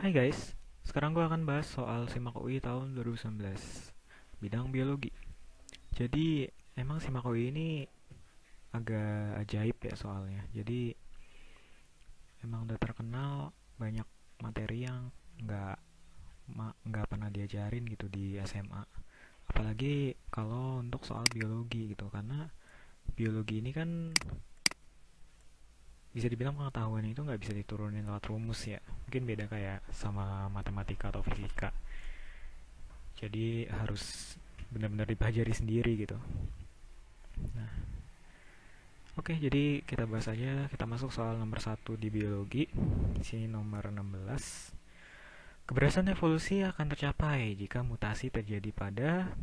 Hai guys, sekarang gue akan bahas soal SIMAK UI tahun 2019, bidang biologi. Jadi, emang SIMAK UI ini agak ajaib ya soalnya. Jadi, emang udah terkenal banyak materi yang nggak nggak pernah diajarin gitu di SMA. Apalagi kalau untuk soal biologi gitu, karena biologi ini kan bisa dibilang pengetahuan itu nggak bisa diturunin lewat rumus ya. Mungkin beda kayak sama matematika atau fisika. Jadi harus benar-benar dipelajari sendiri gitu. Nah, oke, jadi kita bahas aja. Kita masuk soal nomor satu di biologi. Di sini nomor 16. Keberhasilan evolusi akan tercapai jika mutasi terjadi pada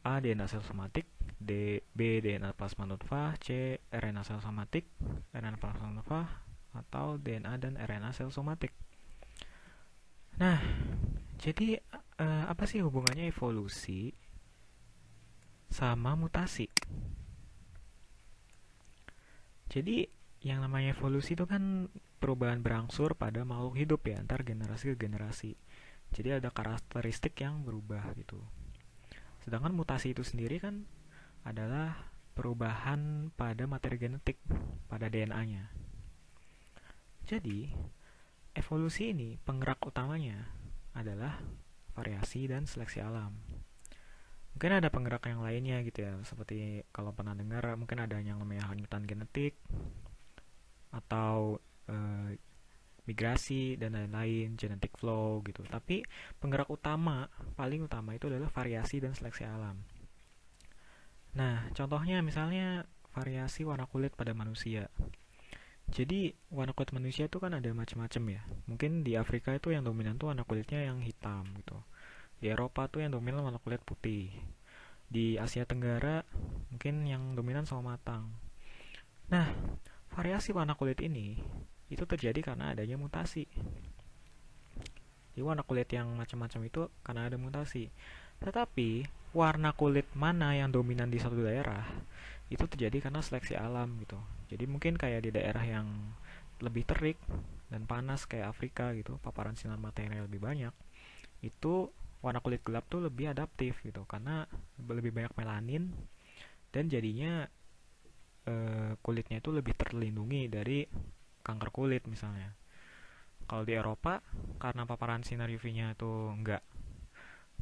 A. DNA sel somatik, B. DNA plasma nutfah, C. RNA sel somatik, RNA plasma nutfah, atau DNA dan RNA sel somatik. Nah, jadi apa sih hubungannya evolusi sama mutasi? Jadi yang namanya evolusi itu kan perubahan berangsur pada makhluk hidup ya antar generasi ke generasi. Jadi ada karakteristik yang berubah gitu. Sedangkan mutasi itu sendiri kan adalah perubahan pada materi genetik, pada DNA-nya. Jadi evolusi ini penggerak utamanya adalah variasi dan seleksi alam. Mungkin ada penggerak yang lainnya gitu ya, seperti kalau pernah dengar mungkin ada yang namanya hanyutan genetik atau eh, migrasi dan lain-lain, genetic flow gitu. Tapi penggerak utama, paling utama itu adalah variasi dan seleksi alam. Nah, contohnya misalnya variasi warna kulit pada manusia. Jadi, warna kulit manusia itu kan ada macam-macam ya. Mungkin di Afrika itu yang dominan tuh warna kulitnya yang hitam gitu. Di Eropa tuh yang dominan warna kulit putih. Di Asia Tenggara mungkin yang dominan sawo matang. Nah, variasi warna kulit ini itu terjadi karena adanya mutasi. Jadi warna kulit yang macam-macam itu karena ada mutasi. Tetapi warna kulit mana yang dominan di satu daerah itu terjadi karena seleksi alam gitu. Jadi mungkin kayak di daerah yang lebih terik dan panas kayak Afrika gitu, paparan sinar matahari lebih banyak, itu warna kulit gelap tuh lebih adaptif gitu karena lebih banyak melanin dan jadinya kulitnya itu lebih terlindungi dari kanker kulit misalnya. Kalau di Eropa karena paparan sinar UV-nya itu nggak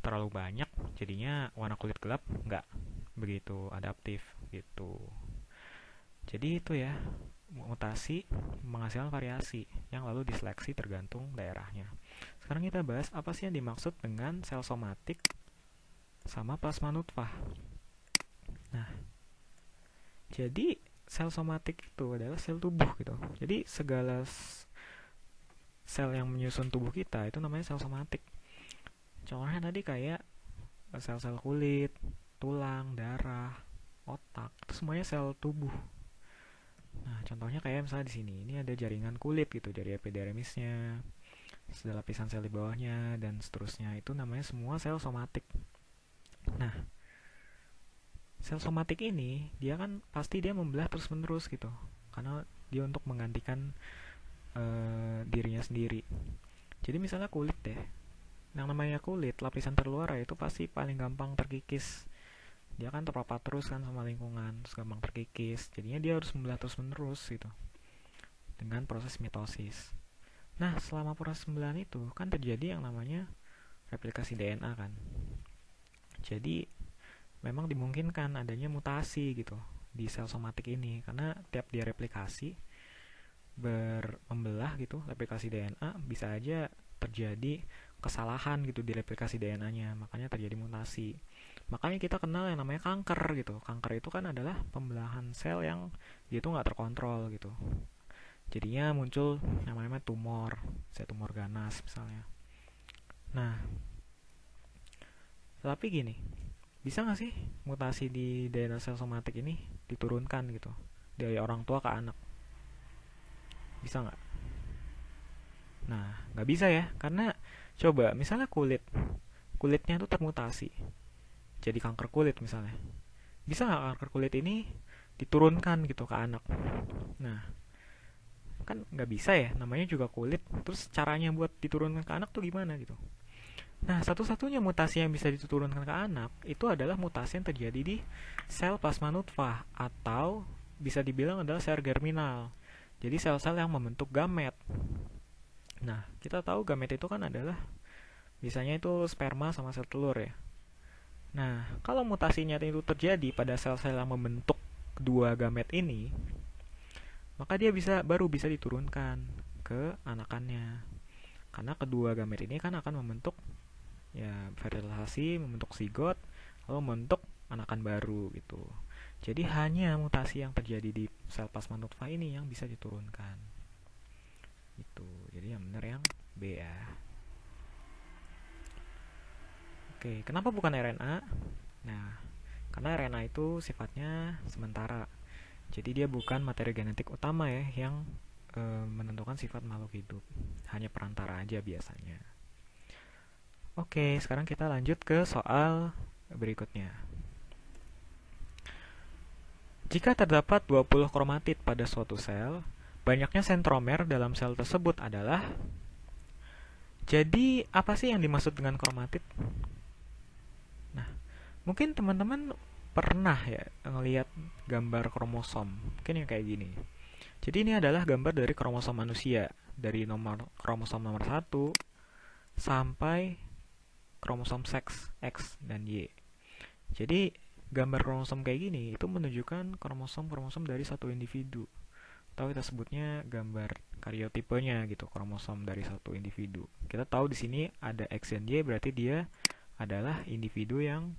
terlalu banyak, jadinya warna kulit gelap nggak begitu adaptif gitu. Jadi itu ya, mutasi menghasilkan variasi yang lalu diseleksi tergantung daerahnya. Sekarang kita bahas apa sih yang dimaksud dengan sel somatik sama plasma nutfah. Nah, jadi sel somatik itu adalah sel tubuh gitu. Jadi segala sel yang menyusun tubuh kita itu namanya sel somatik. Contohnya tadi kayak sel-sel kulit, tulang, darah, otak, itu semuanya sel tubuh. Nah, contohnya kayak misalnya di sini, ini ada jaringan kulit gitu dari epidermisnya, sudah lapisan sel di bawahnya dan seterusnya. Itu namanya semua sel somatik. Nah, sel somatik ini dia kan pasti dia membelah terus-menerus gitu. Karena dia untuk menggantikan dirinya sendiri. Jadi misalnya kulit deh. Yang namanya kulit, lapisan terluar ya itu pasti paling gampang terkikis. Dia kan terpapar terus kan sama lingkungan, terus gampang terkikis. Jadinya dia harus membelah terus-menerus gitu dengan proses mitosis. Nah, selama proses pembelahan itu kan terjadi yang namanya replikasi DNA kan. Jadi memang dimungkinkan adanya mutasi gitu di sel somatik ini karena tiap dia replikasi membelah gitu, replikasi DNA bisa aja terjadi kesalahan gitu di replikasi DNA-nya, makanya terjadi mutasi. Makanya kita kenal yang namanya kanker gitu. Kanker itu kan adalah pembelahan sel yang dia tuh nggak terkontrol gitu. Jadinya muncul yang namanya tumor, sel tumor ganas misalnya. Nah, tapi gini, bisa nggak sih mutasi di DNA sel somatik ini diturunkan gitu dari orang tua ke anak? Bisa nggak? Nah, nggak bisa ya, karena coba misalnya kulitnya tuh termutasi, jadi kanker kulit misalnya. Bisa nggak kanker kulit ini diturunkan gitu ke anak? Nah, kan nggak bisa ya, namanya juga kulit. Terus caranya buat diturunkan ke anak tuh gimana gitu. Nah, satu-satunya mutasi yang bisa diturunkan ke anak itu adalah mutasi yang terjadi di sel plasma nutfah atau bisa dibilang adalah sel germinal. Jadi sel-sel yang membentuk gamet. Nah, kita tahu gamet itu kan adalah biasanya itu sperma sama sel telur ya. Nah, kalau mutasinya itu terjadi pada sel-sel yang membentuk kedua gamet ini, maka dia baru bisa diturunkan ke anakannya. Karena kedua gamet ini kan akan membentuk ya fertilisasi, membentuk zigot, lalu membentuk anakan baru gitu. Jadi hanya mutasi yang terjadi di sel plasma nutfah ini yang bisa diturunkan. Itu. Jadi yang benar yang B ya. Oke, kenapa bukan RNA? Nah, karena RNA itu sifatnya sementara. Jadi dia bukan materi genetik utama ya yang menentukan sifat makhluk hidup. Hanya perantara aja biasanya. Oke, sekarang kita lanjut ke soal berikutnya. Jika terdapat 20 kromatid pada suatu sel, banyaknya sentromer dalam sel tersebut adalah. Jadi, apa sih yang dimaksud dengan kromatid? Nah, mungkin teman-teman pernah ya ngelihat gambar kromosom. Mungkin yang kayak gini. Jadi ini adalah gambar dari kromosom manusia, dari kromosom nomor 1 sampai kromosom seks X dan Y. Jadi gambar kromosom kayak gini itu menunjukkan kromosom-kromosom dari satu individu. Atau kita sebutnya gambar karyotipenya gitu, kromosom dari satu individu. Kita tahu di sini ada X dan Y, berarti dia adalah individu yang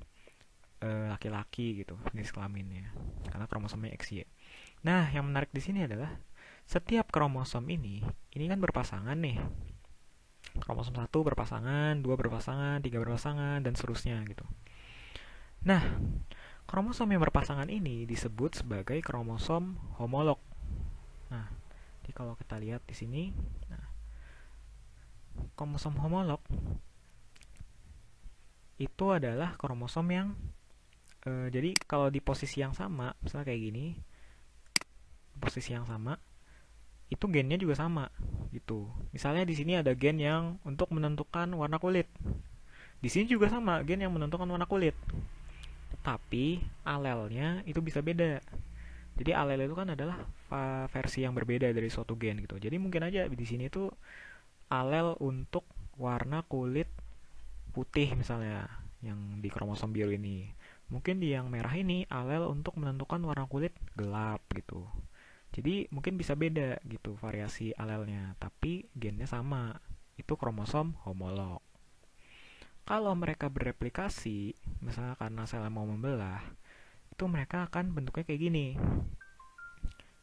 laki-laki gitu, jenis kelaminnya. Karena kromosomnya XY. Nah, yang menarik di sini adalah setiap kromosom ini kan berpasangan nih. Kromosom 1 berpasangan, 2 berpasangan, 3 berpasangan, dan seterusnya gitu. Nah, kromosom yang berpasangan ini disebut sebagai kromosom homolog. Nah, jadi kalau kita lihat di sini, nah, kromosom homolog itu adalah kromosom yang jadi kalau di posisi yang sama, misalnya kayak gini, posisi yang sama, itu gennya juga sama gitu. Misalnya di sini ada gen yang untuk menentukan warna kulit. Di sini juga sama, gen yang menentukan warna kulit. Tapi alelnya itu bisa beda. Jadi alel itu kan adalah versi yang berbeda dari suatu gen gitu. Jadi mungkin aja di sini tuh alel untuk warna kulit putih misalnya yang di kromosom biru ini. Mungkin di yang merah ini alel untuk menentukan warna kulit gelap gitu. Jadi mungkin bisa beda gitu variasi alelnya, tapi gennya sama. Itu kromosom homolog. Kalau mereka bereplikasi, misalnya karena sel mau membelah, itu mereka akan bentuknya kayak gini.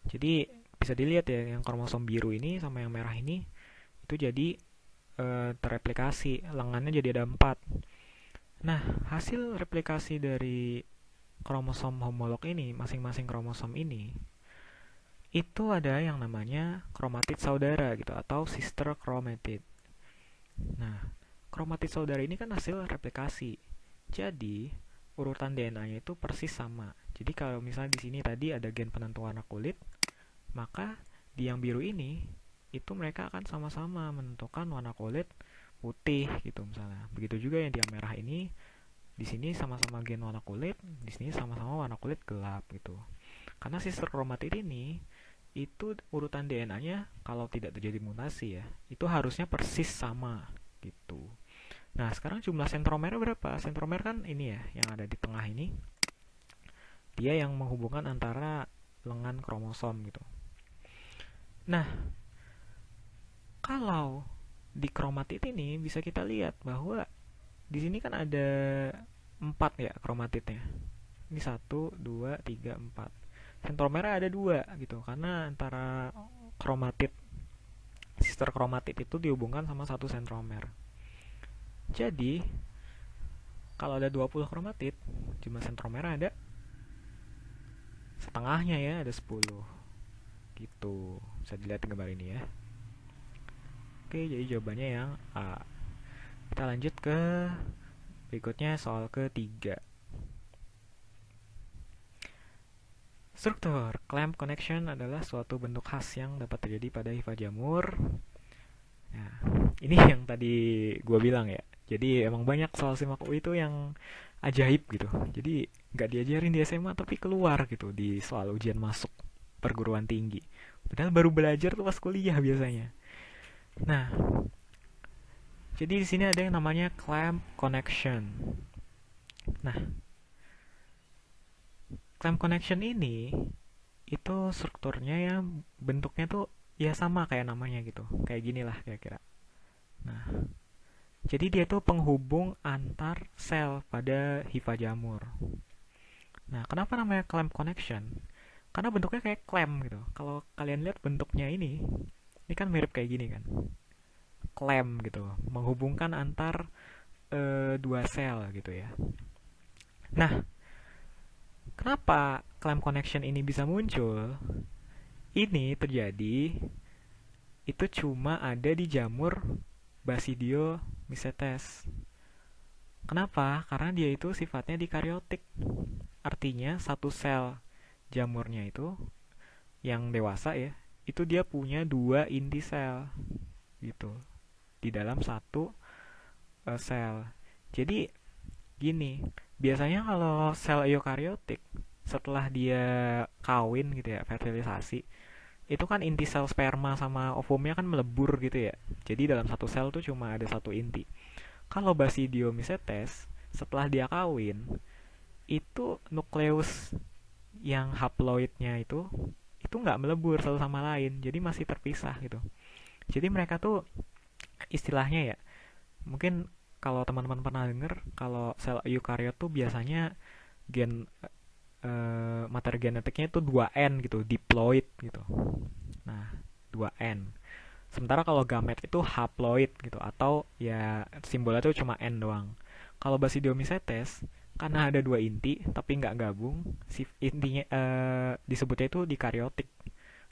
Jadi bisa dilihat ya, yang kromosom biru ini sama yang merah ini itu jadi tereplikasi, lengannya jadi ada 4. Nah, hasil replikasi dari kromosom homolog ini, masing-masing kromosom ini, itu ada yang namanya kromatid saudara gitu, atau sister chromatid. Nah, kromatid saudara ini kan hasil replikasi. Jadi, urutan DNA-nya itu persis sama. Jadi kalau misalnya di sini tadi ada gen penentu warna kulit, maka di yang biru ini itu mereka akan sama-sama menentukan warna kulit putih gitu misalnya. Begitu juga yang di yang merah ini, di sini sama-sama gen warna kulit, di sini sama-sama warna kulit gelap gitu. Karena sister chromatid ini itu urutan DNA-nya kalau tidak terjadi mutasi ya, itu harusnya persis sama gitu. Nah, sekarang jumlah sentromer berapa? Sentromer kan ini ya, yang ada di tengah ini. Dia yang menghubungkan antara lengan kromosom gitu. Nah, kalau di kromatid ini bisa kita lihat bahwa di sini kan ada 4 ya kromatidnya. Ini 1, 2, 3, 4. Sentromernya ada 2 gitu, karena antara kromatid sister kromatid itu dihubungkan sama satu sentromer. Jadi, kalau ada 20 kromatid, jumlah sentromer ada setengahnya ya, ada 10. Gitu. Bisa dilihat di gambar ini ya. Oke, jadi jawabannya yang A. Kita lanjut ke berikutnya, soal ketiga. Struktur clamp connection adalah suatu bentuk khas yang dapat terjadi pada hifa jamur. Nah, ini yang tadi gue bilang ya. Jadi emang banyak soal SIMAK UI itu yang ajaib gitu. Jadi nggak diajarin di SMA tapi keluar gitu di soal ujian masuk perguruan tinggi. Padahal baru belajar tuh pas kuliah biasanya. Nah, jadi di sini ada yang namanya clamp connection. Nah, clamp connection ini itu strukturnya ya bentuknya tuh ya sama kayak namanya gitu. Kayak gini lah kira-kira. Nah, jadi dia tuh penghubung antar sel pada hifa jamur. Nah, kenapa namanya clamp connection? Karena bentuknya kayak clamp gitu. Kalau kalian lihat bentuknya ini kan mirip kayak gini kan. Clamp gitu, menghubungkan antar dua sel gitu ya. Nah, kenapa clamp connection ini bisa muncul? Ini terjadi itu cuma ada di jamur Basidio mycetes. Kenapa? Karena dia itu sifatnya dikaryotik. Artinya satu sel jamurnya itu yang dewasa ya, itu dia punya dua inti sel gitu di dalam satu sel. Jadi gini, biasanya kalau sel eukaryotik setelah dia kawin gitu ya, fertilisasi, itu kan inti sel sperma sama ovumnya kan melebur gitu ya. Jadi dalam satu sel tuh cuma ada satu inti. Kalau Basidiomycetes setelah dia kawin, itu nukleus yang haploidnya itu nggak melebur satu sama lain, jadi masih terpisah gitu. Jadi mereka tuh istilahnya ya, mungkin kalau teman-teman pernah denger kalau sel eukariot tuh biasanya gen materi genetiknya itu 2N gitu, diploid gitu. Nah, 2N. Sementara kalau gamet itu haploid gitu atau ya simbolnya tuh cuma N doang. Kalau Basidiomycetes karena ada dua inti tapi nggak gabung, si intinya disebutnya itu dikaryotik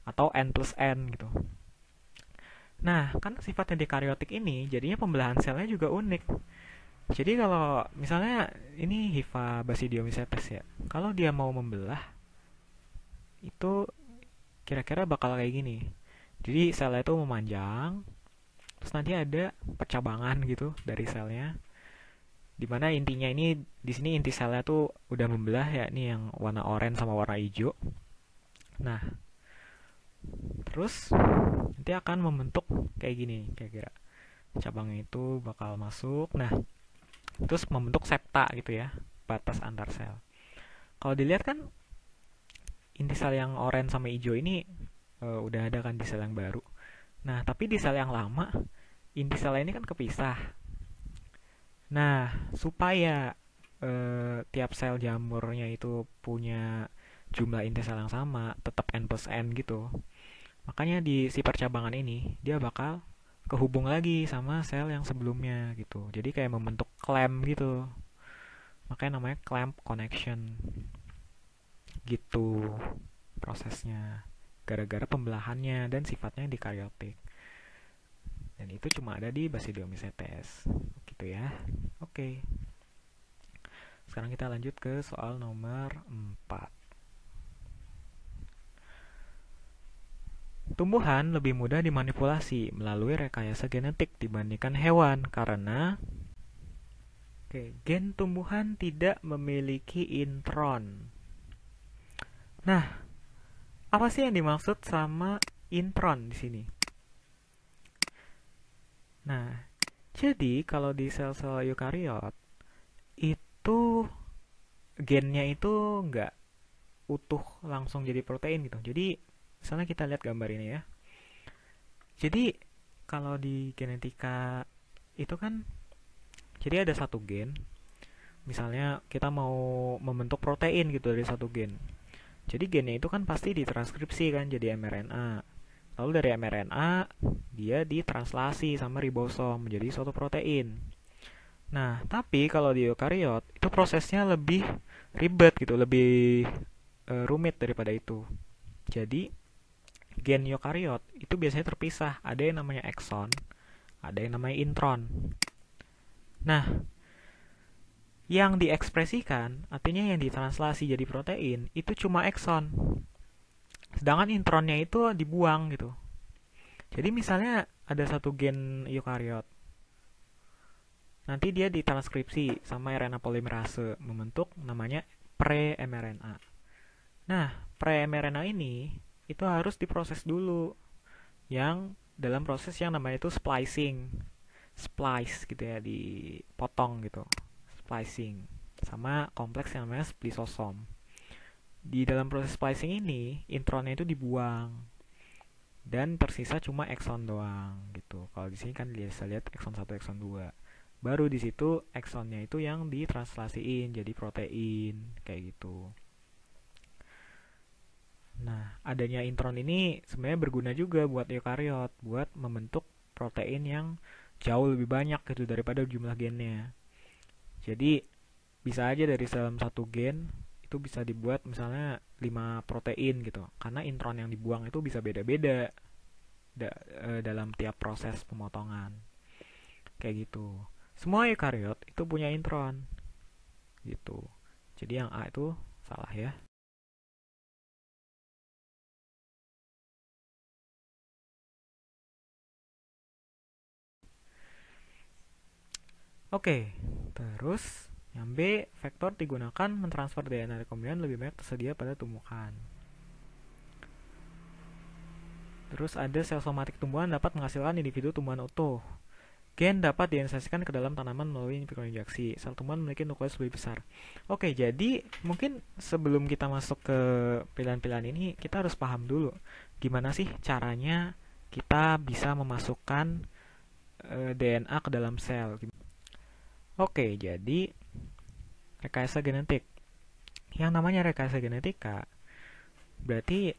atau N plus N gitu. Nah, kan sifatnya dikaryotik ini jadinya pembelahan selnya juga unik. Jadi kalau misalnya ini hifa Basidiomycetes ya, kalau dia mau membelah itu kira-kira bakal kayak gini. Jadi selnya itu memanjang, terus nanti ada percabangan gitu dari selnya. Dimana intinya ini di sini inti selnya tuh udah membelah ya, ini yang warna oranye sama warna hijau. Nah, terus nanti akan membentuk kayak gini kira-kira. Cabangnya itu bakal masuk. Nah, terus membentuk septa gitu ya, batas antar sel. Kalau dilihat kan inti sel yang oranye sama hijau ini udah ada kan di sel yang baru. Nah, tapi di sel yang lama inti sel ini kan kepisah. Nah, supaya tiap sel jamurnya itu punya jumlah inti sel yang sama, tetap N plus N gitu. Makanya di si percabangan ini dia bakal kehubung lagi sama sel yang sebelumnya gitu. Jadi kayak membentuk clamp gitu. Makanya namanya clamp connection. Gitu prosesnya. Gara-gara pembelahannya dan sifatnya dikaryotik. Dan itu cuma ada di Basidiomycetes. Gitu ya. Oke. Sekarang kita lanjut ke soal nomor 4. Tumbuhan lebih mudah dimanipulasi melalui rekayasa genetik dibandingkan hewan karena gen tumbuhan tidak memiliki intron. Nah, apa sih yang dimaksud sama intron di sini? Nah, jadi kalau di sel-sel eukariot itu gennya itu nggak utuh langsung jadi protein gitu. Jadi misalnya kita lihat gambar ini ya. Jadi kalau di genetika itu kan jadi ada satu gen. Misalnya kita mau membentuk protein gitu dari satu gen. Jadi gennya itu kan pasti ditranskripsi kan jadi mRNA. Lalu dari mRNA dia ditranslasi sama ribosom menjadi suatu protein. Nah, tapi kalau di eukariot itu prosesnya lebih ribet gitu, lebih rumit daripada itu. Jadi gen eukariot itu biasanya terpisah, ada yang namanya ekson, ada yang namanya intron. Nah, Yang diekspresikan, artinya yang ditranslasi jadi protein, itu cuma ekson. Sedangkan intronnya itu dibuang gitu. Jadi misalnya ada satu gen eukariot. Nanti dia ditranskripsi sama RNA polimerase membentuk namanya pre-mRNA. Nah, pre-mRNA ini itu harus diproses dulu yang dalam proses yang namanya itu splicing. Splice gitu ya, dipotong gitu. Splicing sama kompleks yang namanya splisosom. Di dalam proses splicing ini, intronnya itu dibuang dan tersisa cuma ekson doang gitu. Kalau di sini kan bisa lihat ekson 1, ekson 2. Baru di situ eksonnya itu yang ditranslasiin jadi protein kayak gitu. Nah, adanya intron ini sebenarnya berguna juga buat eukariot, buat membentuk protein yang jauh lebih banyak gitu daripada jumlah gennya. Jadi bisa aja dari dalam satu gen itu bisa dibuat misalnya 5 protein gitu. Karena intron yang dibuang itu bisa beda-beda dalam tiap proses pemotongan. Kayak gitu. Semua eukariot itu punya intron gitu. Jadi yang A itu salah ya. Oke, terus yang B, vektor digunakan mentransfer DNA rekombinan lebih banyak tersedia pada tumbuhan. Terus ada sel somatik tumbuhan dapat menghasilkan individu tumbuhan utuh. Gen dapat diinsersikan ke dalam tanaman melalui mikroinjeksi. Sel tumbuhan memiliki nukleus lebih besar. Oke, jadi mungkin sebelum kita masuk ke pilihan-pilihan ini, kita harus paham dulu gimana sih caranya kita bisa memasukkan DNA ke dalam sel. Oke, jadi rekayasa genetik. Yang namanya rekayasa genetika berarti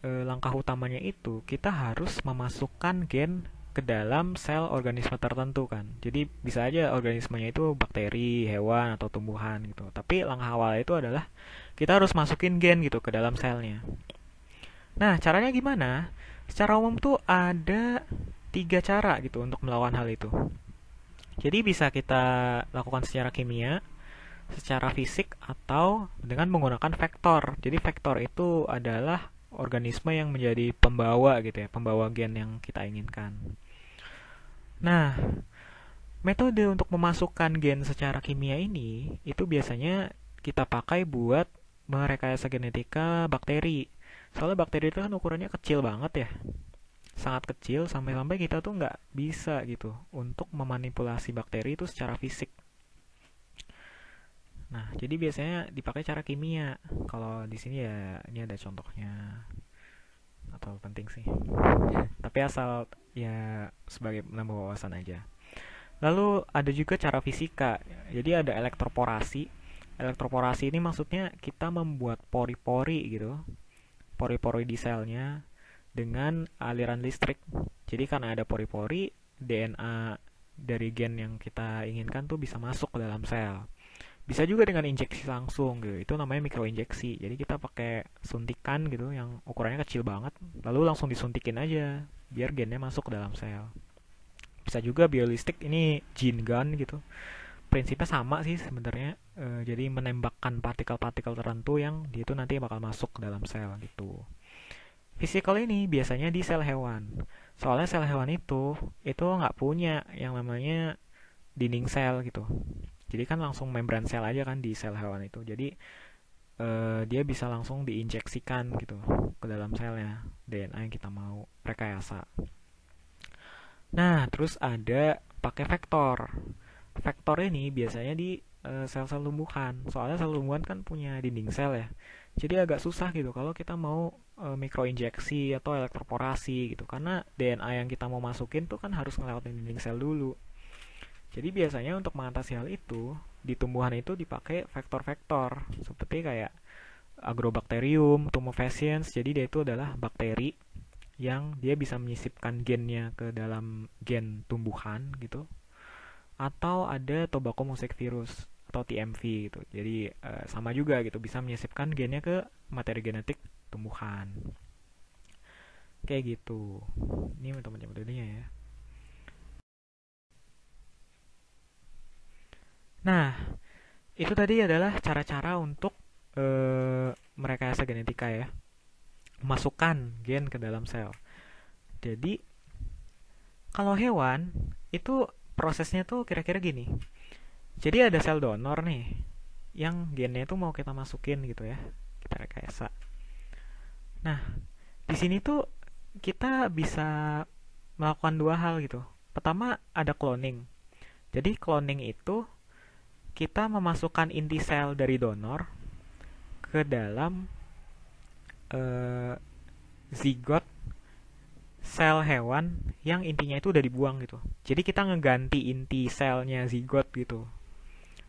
langkah utamanya itu kita harus memasukkan gen ke dalam sel organisme tertentu kan. Jadi bisa aja organismenya itu bakteri, hewan atau tumbuhan gitu. Tapi langkah awal itu adalah kita harus masukin gen gitu ke dalam selnya. Nah, caranya gimana? Secara umum tuh ada 3 cara gitu untuk melakukan hal itu. Jadi bisa kita lakukan secara kimia, secara fisik, atau dengan menggunakan vektor. Jadi vektor itu adalah organisme yang menjadi pembawa gitu ya, pembawa gen yang kita inginkan. Nah, metode untuk memasukkan gen secara kimia ini itu biasanya kita pakai buat merekayasa genetika bakteri. Soalnya bakteri itu kan ukurannya kecil banget ya, sangat kecil sampai-sampai kita tuh nggak bisa gitu untuk memanipulasi bakteri itu secara fisik. Nah, jadi biasanya dipakai cara kimia. Kalau di sini ya ini ada contohnya atau penting sih. Tapi asal ya sebagai menambah wawasan aja. Lalu ada juga cara fisika. Jadi ada elektroporasi. Elektroporasi ini maksudnya kita membuat pori-pori gitu. Pori-pori di selnya dengan aliran listrik. Jadi karena ada pori-pori, DNA dari gen yang kita inginkan tuh bisa masuk ke dalam sel. Bisa juga dengan injeksi langsung gitu. Itu namanya mikroinjeksi. Jadi kita pakai suntikan gitu yang ukurannya kecil banget, lalu langsung disuntikin aja biar gennya masuk ke dalam sel. Bisa juga biolistik, ini gene gun gitu. Prinsipnya sama sih sebenarnya. Jadi menembakkan partikel-partikel tertentu yang dia itu nanti bakal masuk ke dalam sel gitu. Physical ini biasanya di sel hewan. Soalnya sel hewan itu nggak punya yang namanya dinding sel gitu. Jadi kan langsung membran sel aja kan di sel hewan itu. Jadi dia bisa langsung diinjeksikan gitu ke dalam selnya DNA yang kita mau rekayasa. Nah, terus ada pakai vektor. Vektor ini biasanya di sel-sel tumbuhan. Soalnya sel tumbuhan kan punya dinding sel ya. Jadi agak susah gitu kalau kita mau mikroinjeksi atau elektroporasi gitu. Karena DNA yang kita mau masukin tuh kan harus ngelewatin dinding sel dulu. Jadi biasanya untuk mengatasi hal itu, di tumbuhan itu dipakai vektor-vektor seperti kayak Agrobacterium, Tumefacciens. Jadi dia itu adalah bakteri yang dia bisa menyisipkan gennya ke dalam gen tumbuhan gitu. Atau ada Tobacco mosaic virus atau TMV gitu. Jadi sama juga gitu, bisa menyisipkan gennya ke materi genetik tumbuhan. Kayak gitu. Ini metode-metodenya ya. Nah, Itu tadi adalah cara-cara untuk merekayasa genetika ya, masukkan gen ke dalam sel. Jadi kalau hewan itu prosesnya tuh kira-kira gini. Jadi ada sel donor nih yang gennya itu mau kita masukin gitu ya, kita rekayasa. Nah, di sini tuh kita bisa melakukan dua hal gitu. Pertama ada cloning. Jadi cloning itu kita memasukkan inti sel dari donor ke dalam eh, zigot sel hewan yang intinya itu udah dibuang gitu. Jadi kita ngeganti inti selnya zigot gitu.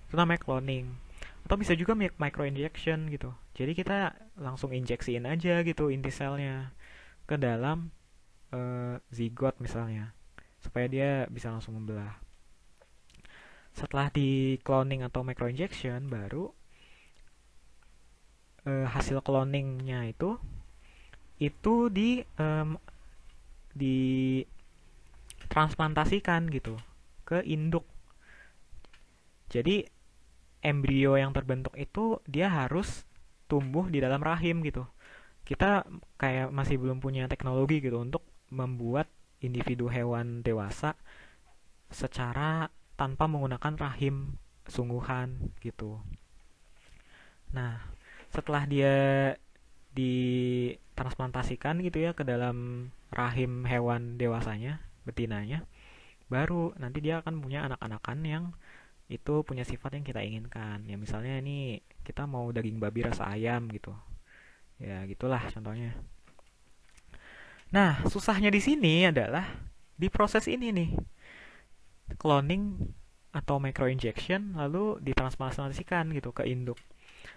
Itu namanya cloning. Atau bisa juga microinjection gitu. Jadi kita langsung injeksiin aja gitu inti selnya ke dalam zigot misalnya, supaya dia bisa langsung membelah. Setelah di cloning atau microinjection, baru hasil cloningnya itu di transplantasikan gitu ke induk. Jadi embrio yang terbentuk itu dia harus tumbuh di dalam rahim gitu. Kita kayak masih belum punya teknologi gitu untuk membuat individu hewan dewasa secara tanpa menggunakan rahim sungguhan gitu. Nah, setelah dia ditransplantasikan gitu ya ke dalam rahim hewan dewasanya, betinanya, baru nanti dia akan punya anak-anakan yang itu punya sifat yang kita inginkan. Ya misalnya ini kita mau daging babi rasa ayam gitu. Ya gitulah contohnya. Nah, susahnya di sini adalah di proses ini nih, cloning atau microinjection lalu ditransplantasikan gitu ke induk.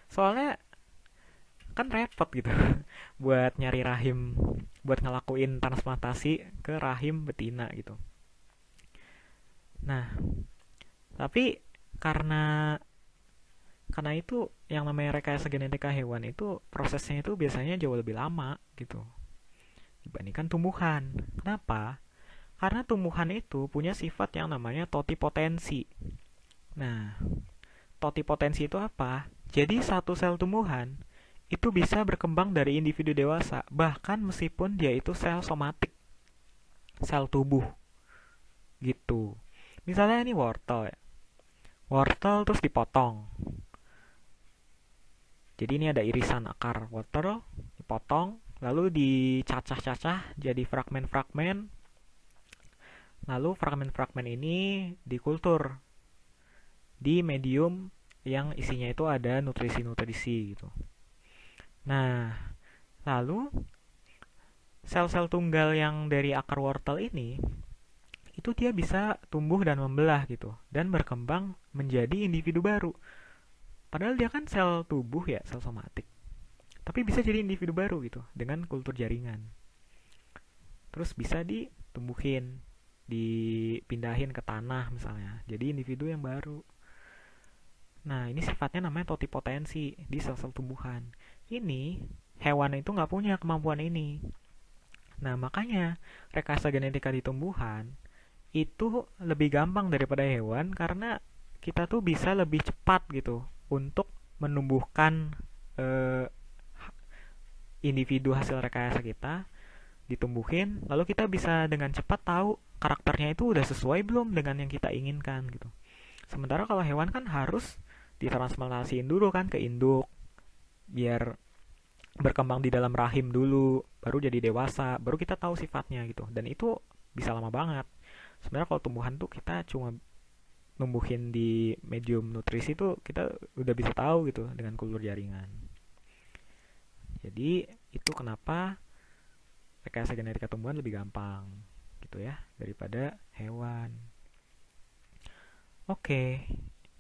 Soalnya kan repot gitu buat nyari rahim, buat ngelakuin transplantasi ke rahim betina gitu. Nah, tapi karena karena itu yang namanya rekayasa genetika hewan itu prosesnya itu biasanya jauh lebih lama gitu dibandingkan tumbuhan. Kenapa? Karena tumbuhan itu punya sifat yang namanya totipotensi. Nah, totipotensi itu apa? Jadi satu sel tumbuhan itu bisa berkembang dari individu dewasa, bahkan meskipun dia itu sel somatik, sel tubuh gitu. Misalnya ini wortel ya. Wortel terus dipotong. Jadi ini ada irisan akar wortel, dipotong, lalu dicacah-cacah jadi fragmen-fragmen. Lalu fragmen-fragmen ini dikultur di medium yang isinya itu ada nutrisi-nutrisi gitu. Nah, lalu sel-sel tunggal yang dari akar wortel ini itu dia bisa tumbuh dan membelah gitu dan berkembang menjadi individu baru. Padahal dia kan sel tubuh ya, sel somatik. Tapi bisa jadi individu baru gitu dengan kultur jaringan. Terus bisa ditumbuhin, dipindahin ke tanah misalnya. Jadi individu yang baru. Nah, ini sifatnya namanya totipotensi di sel-sel tumbuhan. Ini hewan itu nggak punya kemampuan ini. Nah, makanya rekayasa genetika di tumbuhan itu lebih gampang daripada hewan karena kita tuh bisa lebih cepat gitu untuk menumbuhkan eh, individu hasil rekayasa kita ditumbuhin, lalu kita bisa dengan cepat tahu karakternya itu udah sesuai belum dengan yang kita inginkan gitu. Sementara kalau hewan kan harus ditransplantasiin dulu kan ke induk biar berkembang di dalam rahim dulu, baru jadi dewasa, baru kita tahu sifatnya gitu. Dan itu bisa lama banget. Sebenarnya kalau tumbuhan tuh kita cuma numbuhin di medium nutrisi tuh kita udah bisa tahu gitu dengan kultur jaringan. Jadi itu kenapa rekayasa genetika tumbuhan lebih gampang gitu ya daripada hewan. Oke,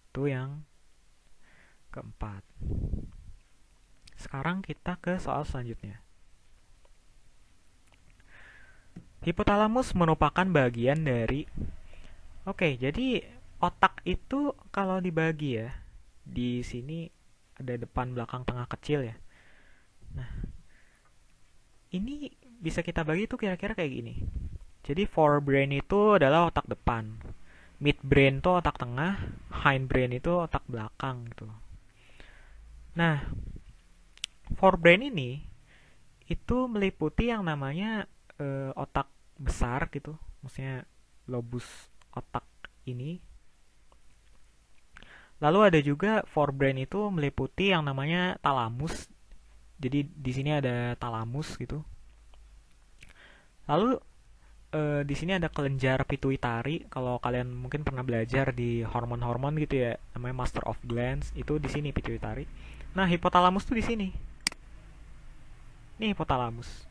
itu yang keempat. Sekarang kita ke soal selanjutnya. Hipotalamus merupakan bagian dari. Oke, jadi otak itu kalau dibagi ya, di sini ada depan, belakang, tengah, kecil ya. Nah, ini bisa kita bagi tuh kira-kira kayak gini. Jadi forebrain itu adalah otak depan. midbrain itu otak tengah, hindbrain itu otak belakang gitu. Nah, forebrain ini itu meliputi yang namanya otak besar gitu, maksudnya lobus otak ini. Lalu ada juga forebrain itu meliputi yang namanya talamus. Jadi di sini ada talamus gitu. Lalu di sini ada kelenjar pituitari. Kalau kalian mungkin pernah belajar di hormon-hormon gitu ya, namanya master of glands, itu di sini pituitari. Nah, hipotalamus tuh di sini. Ini hipotalamus.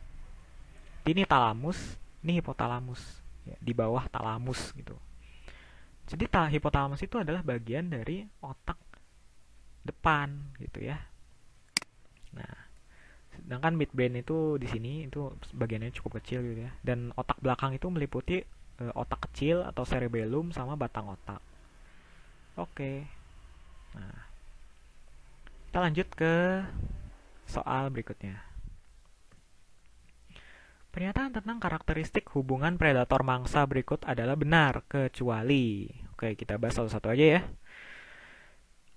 Ini talamus, ini hipotalamus. Ya, di bawah talamus gitu. Jadi hipotalamus itu adalah bagian dari otak depan gitu ya. Nah, sedangkan midbrain itu di sini itu bagiannya cukup kecil gitu ya. Dan otak belakang itu meliputi otak kecil atau cerebellum sama batang otak. Oke. Nah, kita lanjut ke soal berikutnya. Pernyataan tentang karakteristik hubungan predator mangsa berikut adalah benar, kecuali. Oke, kita bahas satu-satu aja ya.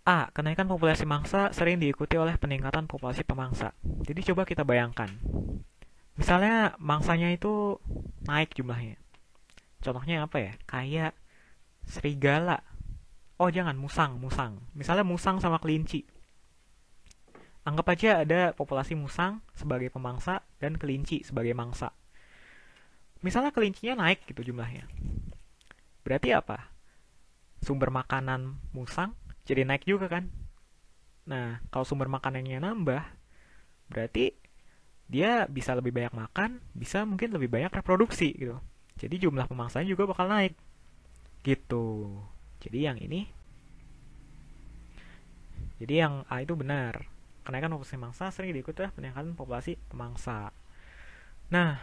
A. Kenaikan populasi mangsa sering diikuti oleh peningkatan populasi pemangsa. Jadi coba kita bayangkan. Misalnya mangsanya itu naik jumlahnya. Contohnya apa ya? Kayak serigala. Oh jangan, musang. Misalnya musang sama kelinci. Anggap aja ada populasi musang sebagai pemangsa dan kelinci sebagai mangsa. Misalnya kelincinya naik gitu jumlahnya. Berarti apa? Sumber makanan musang jadi naik juga kan? Nah, kalau sumber makanannya nambah, berarti dia bisa lebih banyak makan, bisa mungkin lebih banyak reproduksi gitu. Jadi jumlah pemangsanya juga bakal naik. Gitu. Jadi yang ini, jadi yang A itu benar. Kenaikan populasi mangsa sering diikuti oleh peningkatan populasi pemangsa. Nah,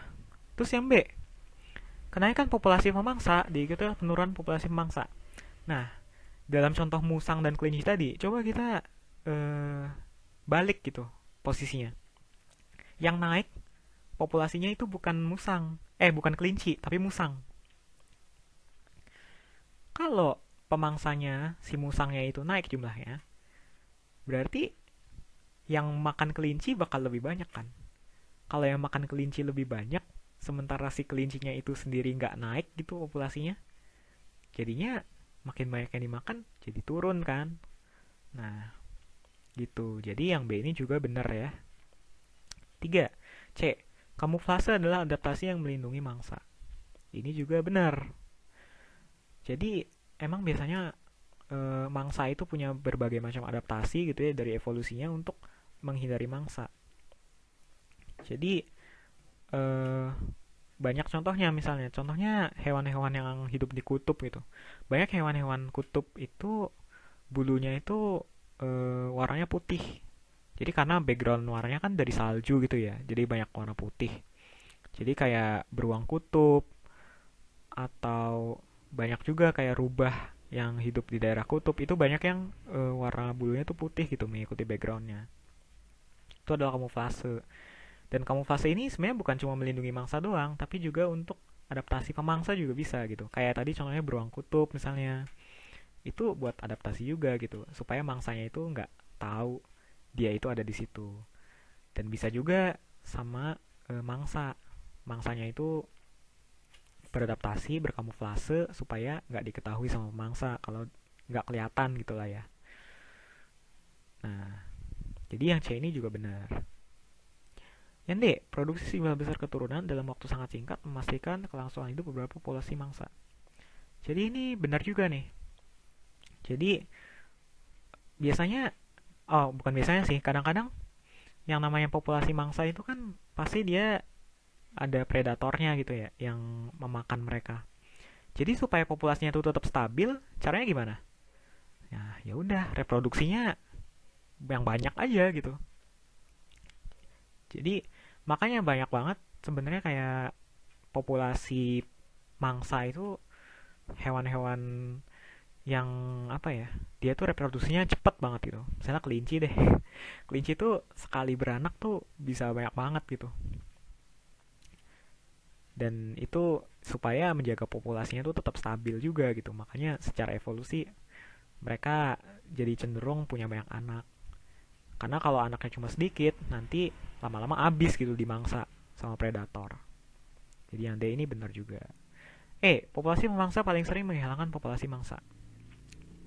terus yang B, kenaikan populasi pemangsa diikuti oleh penurunan populasi pemangsa. Nah, dalam contoh musang dan kelinci tadi, coba kita balik gitu posisinya. Yang naik populasinya itu bukan bukan kelinci, tapi musang. Kalau pemangsanya si musangnya itu naik jumlahnya, berarti yang makan kelinci bakal lebih banyak kan? Kalau yang makan kelinci lebih banyak, sementara si kelincinya itu sendiri nggak naik gitu populasinya, jadinya makin banyak yang dimakan, jadi turun kan? Nah, gitu. Jadi yang B ini juga benar ya. 3. C. Kamuflase adalah adaptasi yang melindungi mangsa. Ini juga benar. Jadi emang biasanya mangsa itu punya berbagai macam adaptasi gitu ya dari evolusinya untuk menghindari mangsa. Jadi banyak contohnya, misalnya contohnya hewan-hewan yang hidup di kutub gitu. Banyak hewan-hewan kutub itu bulunya itu warnanya putih. Jadi karena background warnanya kan dari salju gitu ya, jadi banyak warna putih. Jadi kayak beruang kutub atau banyak juga kayak rubah yang hidup di daerah kutub itu banyak yang warna bulunya tuh putih gitu mengikuti backgroundnya. Itu adalah kamuflase. Dan kamuflase ini sebenarnya bukan cuma melindungi mangsa doang, tapi juga untuk adaptasi pemangsa juga bisa gitu. Kayak tadi contohnya beruang kutub misalnya. Itu buat adaptasi juga gitu, supaya mangsanya itu nggak tahu dia itu ada di situ. Dan bisa juga sama mangsanya itu beradaptasi, berkamuflase supaya nggak diketahui sama mangsa kalau nggak kelihatan gitulah ya. Nah, jadi yang C ini juga benar. Yang D, produksi jumlah besar keturunan dalam waktu sangat singkat memastikan kelangsungan hidup beberapa populasi mangsa. Jadi ini benar juga nih. Jadi biasanya, bukan biasanya sih, kadang-kadang yang namanya populasi mangsa itu kan pasti dia ada predatornya gitu ya, yang memakan mereka. Jadi supaya populasinya itu tetap stabil, caranya gimana? Ya udah, reproduksinya yang banyak aja gitu. Jadi makanya banyak banget sebenarnya kayak populasi mangsa itu hewan-hewan yang apa ya? Dia tuh reproduksinya cepet banget gitu. Misalnya kelinci deh. Kelinci tuh sekali beranak tuh bisa banyak banget gitu. Dan itu supaya menjaga populasinya itu tetap stabil juga gitu. Makanya secara evolusi mereka jadi cenderung punya banyak anak. Karena kalau anaknya cuma sedikit, nanti lama-lama habis gitu dimangsa sama predator. Jadi yang D ini benar juga. Populasi pemangsa paling sering menghilangkan populasi mangsa.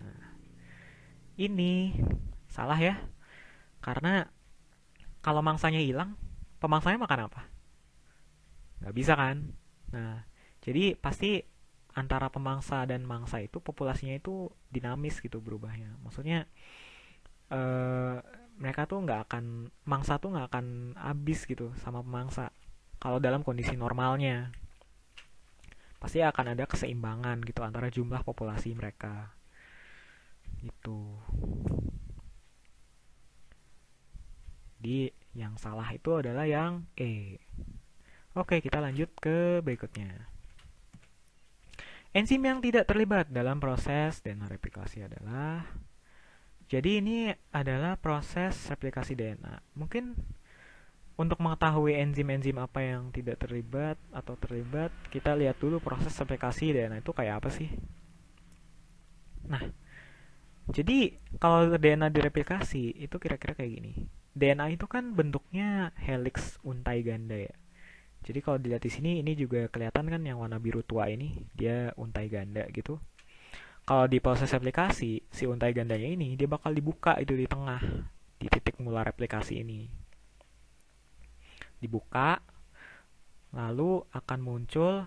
Nah, ini salah ya. Karena kalau mangsanya hilang, pemangsanya makan apa? Nggak bisa kan? Nah, jadi pasti antara pemangsa dan mangsa itu populasinya itu dinamis gitu berubahnya. Maksudnya eh, mereka tuh nggak akan mangsa tuh nggak akan habis gitu sama pemangsa. Kalau dalam kondisi normalnya pasti akan ada keseimbangan gitu antara jumlah populasi mereka. Itu. Jadi yang salah itu adalah yang E. Oke, kita lanjut ke berikutnya. Enzim yang tidak terlibat dalam proses DNA replikasi adalah, jadi ini adalah proses replikasi DNA. Mungkin untuk mengetahui enzim-enzim apa yang tidak terlibat atau terlibat, kita lihat dulu proses replikasi DNA itu kayak apa sih. Nah, jadi kalau DNA direplikasi itu kira-kira kayak gini. DNA itu kan bentuknya helix untai ganda ya. Jadi kalau dilihat di sini ini juga kelihatan kan yang warna biru tua ini, dia untai ganda gitu. Kalau di proses replikasi, si untai gandanya ini dia bakal dibuka itu di tengah, di titik mula replikasi ini. Dibuka, lalu akan muncul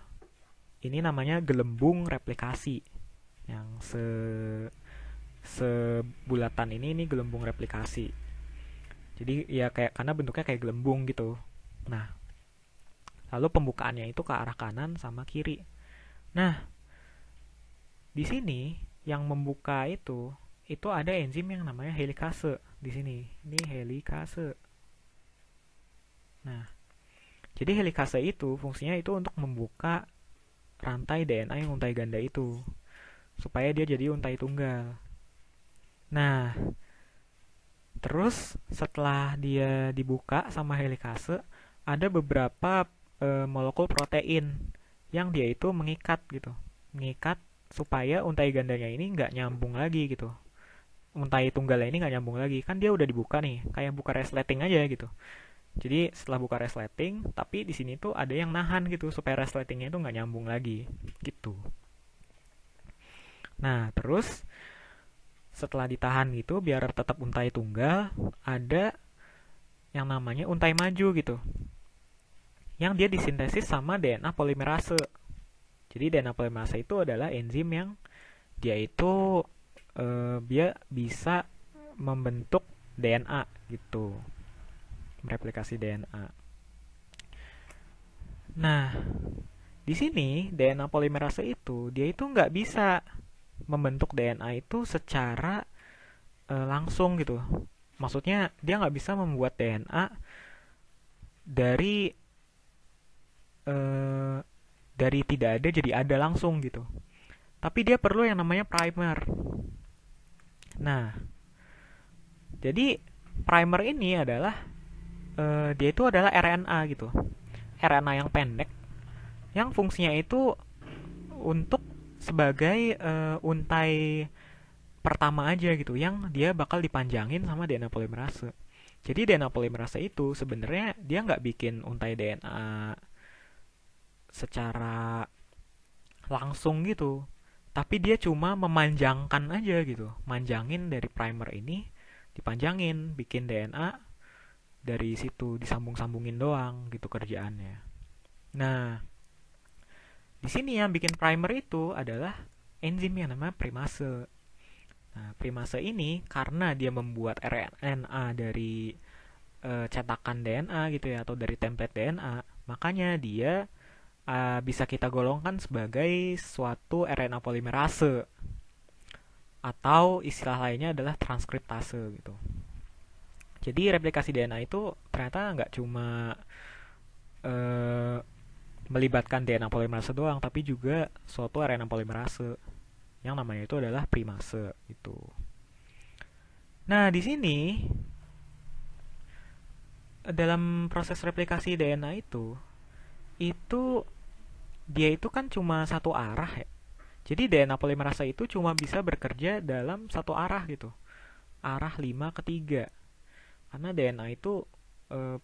ini namanya gelembung replikasi. Yang sebulatan ini gelembung replikasi. Jadi ya kayak karena bentuknya kayak gelembung gitu. Nah, lalu pembukaannya itu ke arah kanan sama kiri. Nah, di sini yang membuka itu ada enzim yang namanya helikase di sini. Ini helikase. Nah, jadi helikase itu fungsinya itu untuk membuka rantai DNA yang untai ganda itu supaya dia jadi untai tunggal. Nah, terus setelah dia dibuka sama helikase, ada beberapa molekul protein yang dia itu mengikat gitu, mengikat supaya untai gandanya ini nggak nyambung lagi gitu, untai tunggalnya ini nggak nyambung lagi, kan dia udah dibuka nih, kayak buka resleting aja gitu. Jadi setelah buka resleting, tapi di sini tuh ada yang nahan gitu supaya resletingnya itu nggak nyambung lagi gitu. Nah terus setelah ditahan gitu biar tetap untai tunggal, ada yang namanya untai maju gitu, yang dia disintesis sama DNA polimerase. Jadi DNA polimerase itu adalah enzim yang dia itu dia bisa membentuk DNA gitu, mereplikasi DNA. Nah, di sini DNA polimerase itu dia itu nggak bisa membentuk DNA itu secara langsung gitu. Maksudnya dia nggak bisa membuat DNA dari eh, dari tidak ada jadi ada langsung gitu. Tapi dia perlu yang namanya primer. Nah, jadi primer ini adalah dia itu adalah RNA gitu. RNA yang pendek yang fungsinya itu untuk sebagai untai pertama aja gitu yang dia bakal dipanjangin sama DNA polimerase. Jadi DNA polimerase itu sebenarnya dia nggak bikin untai DNA secara langsung gitu, tapi dia cuma memanjangkan aja gitu, manjangin dari primer ini, dipanjangin, bikin DNA dari situ disambung-sambungin doang gitu kerjaannya. Nah, di sini yang bikin primer itu adalah enzim yang namanya primase. Nah, primase ini karena dia membuat RNA dari cetakan DNA gitu ya atau dari template DNA, makanya dia bisa kita golongkan sebagai suatu RNA polimerase atau istilah lainnya adalah transkriptase gitu. Jadi replikasi DNA itu ternyata nggak cuma eh, melibatkan DNA polimerase doang, tapi juga suatu RNA polimerase yang namanya itu adalah primase itu. Nah, di sini dalam proses replikasi DNA itu dia itu kan cuma satu arah ya. Jadi DNA polimerase itu cuma bisa bekerja dalam satu arah gitu. Arah 5 ke 3. Karena DNA itu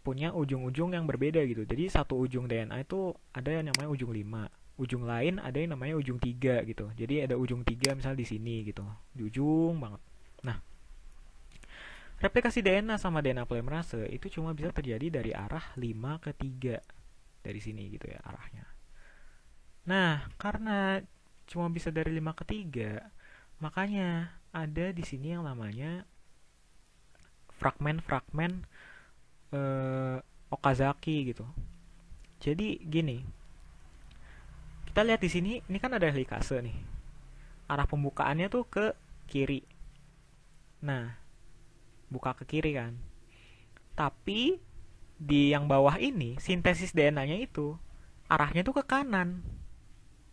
punya ujung-ujung yang berbeda gitu. Jadi satu ujung DNA itu ada yang namanya ujung 5. Ujung lain ada yang namanya ujung 3 gitu. Jadi ada ujung 3 misalnya di sini gitu. Di ujung banget. Nah, replikasi DNA sama DNA polimerase itu cuma bisa terjadi dari arah 5 ke 3. Dari sini gitu ya arahnya. Nah, karena cuma bisa dari 5 ke 3, makanya ada di sini yang namanya fragmen-fragmen eh, Okazaki gitu. Jadi gini, kita lihat di sini, ini kan ada helikase nih. Arah pembukaannya tuh ke kiri. Nah, buka ke kiri kan. Tapi di yang bawah ini, sintesis DNA-nya itu arahnya tuh ke kanan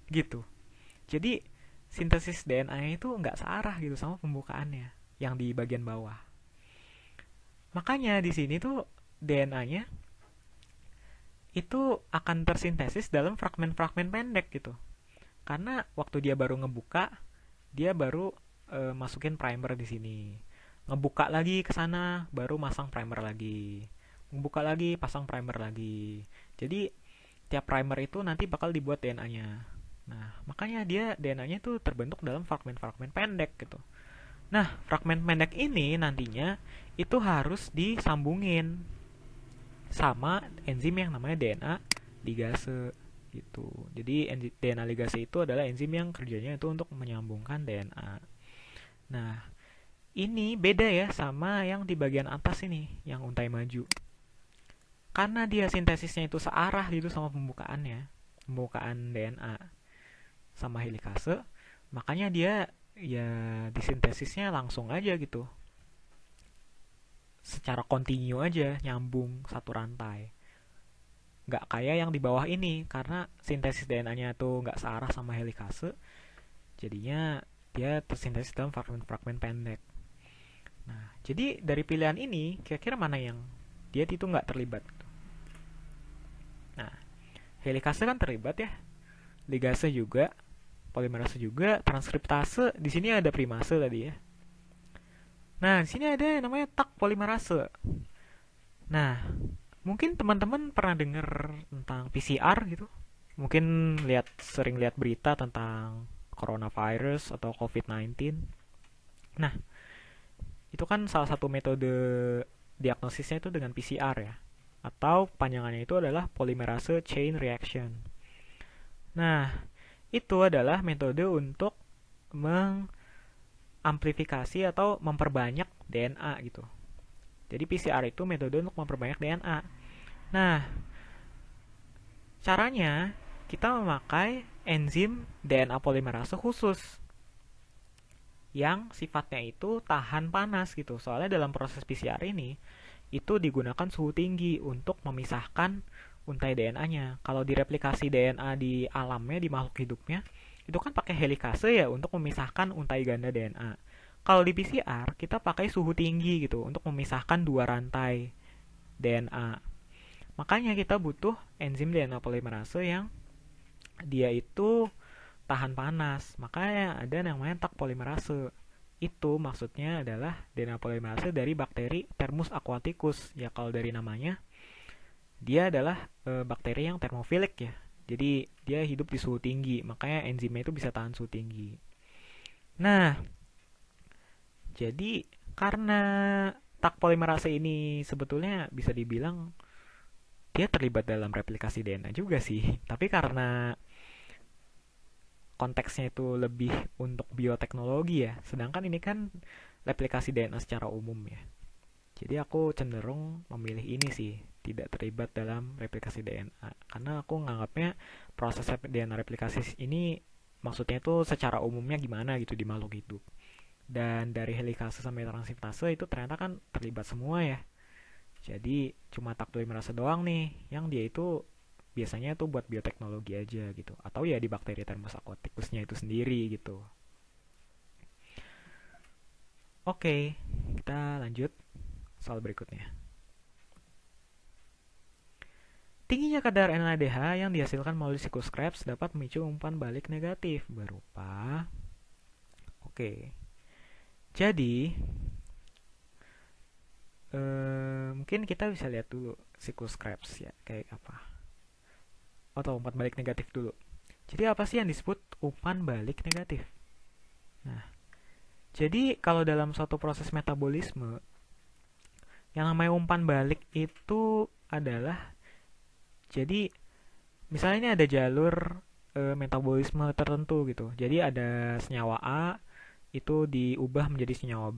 gitu. Jadi sintesis DNA-nya itu nggak searah gitu sama pembukaannya yang di bagian bawah. Makanya di sini tuh DNA-nya itu akan tersintesis dalam fragmen-fragmen pendek gitu. Karena waktu dia baru ngebuka, dia baru masukin primer di sini. Ngebuka lagi ke sana, baru masang primer lagi. Ngebuka lagi, pasang primer lagi. Jadi tiap primer itu nanti bakal dibuat DNA-nya. Nah, makanya dia DNA-nya itu terbentuk dalam fragmen-fragmen pendek gitu. Nah, fragmen pendek ini nantinya itu harus disambungin sama enzim yang namanya DNA ligase gitu. Jadi DNA ligase itu adalah enzim yang kerjanya itu untuk menyambungkan DNA. Nah, ini beda ya sama yang di bagian atas ini, yang untai maju. Karena dia sintesisnya itu searah gitu sama pembukaannya, pembukaan DNA sama helikase, makanya dia ya disintesisnya langsung aja gitu. Secara kontinu aja, nyambung satu rantai. Nggak kayak yang di bawah ini, karena sintesis DNA-nya tuh nggak searah sama helikase, jadinya dia tersintesis dalam fragmen-fragmen pendek. Nah, jadi dari pilihan ini, kira-kira mana yang dia itu nggak terlibat? Nah, helikase kan terlibat ya, ligase juga, polimerase juga, transkriptase, di sini ada primase tadi ya. Nah, di sini ada yang namanya tak polimerase. Nah, mungkin teman-teman pernah dengar tentang PCR gitu. Mungkin sering lihat berita tentang coronavirus atau COVID-19. Nah, itu kan salah satu metode diagnosisnya itu dengan PCR ya. Atau panjangannya itu adalah polymerase chain reaction. Nah, itu adalah metode untuk mengamplifikasi atau memperbanyak DNA gitu. Jadi PCR itu metode untuk memperbanyak DNA. Nah, caranya kita memakai enzim DNA polimerase khusus yang sifatnya itu tahan panas gitu. Soalnya dalam proses PCR ini itu digunakan suhu tinggi untuk memisahkan untai DNA-nya. Kalau direplikasi DNA di alamnya, di makhluk hidupnya, itu kan pakai helikase ya untuk memisahkan untai ganda DNA. Kalau di PCR, kita pakai suhu tinggi gitu untuk memisahkan dua rantai DNA. Makanya kita butuh enzim DNA polimerase yang dia itu tahan panas. Makanya ada yang namanya tak polimerase. Itu maksudnya adalah DNA polimerase dari bakteri Thermus aquaticus. Ya kalau dari namanya, dia adalah bakteri yang termofilik ya. Jadi dia hidup di suhu tinggi, makanya enzimnya itu bisa tahan suhu tinggi. Nah, jadi karena tak polimerase ini sebetulnya bisa dibilang dia terlibat dalam replikasi DNA juga sih. Tapi karena konteksnya itu lebih untuk bioteknologi ya. Sedangkan ini kan replikasi DNA secara umum ya. Jadi aku cenderung memilih ini sih, tidak terlibat dalam replikasi DNA. Karena aku nganggapnya proses DNA replikasi ini maksudnya itu secara umumnya gimana gitu di makhluk hidup. Dan dari helikase sampai transkriptase itu ternyata kan terlibat semua ya. Jadi cuma takdui merasa doang nih yang dia itu biasanya tuh buat bioteknologi aja gitu. Atau ya di bakteri Thermus aquaticusnya itu sendiri gitu. Oke, kita lanjut soal berikutnya. Tingginya kadar NADH yang dihasilkan melalui siklus Krebs dapat memicu umpan balik negatif berupa Oke. Jadi mungkin kita bisa lihat dulu siklus Krebs ya kayak apa. Atau umpan balik negatif dulu. Jadi apa sih yang disebut umpan balik negatif? Nah, jadi kalau dalam suatu proses metabolisme yang namanya umpan balik itu adalah jadi misalnya ini ada jalur metabolisme tertentu gitu. Jadi ada senyawa A itu diubah menjadi senyawa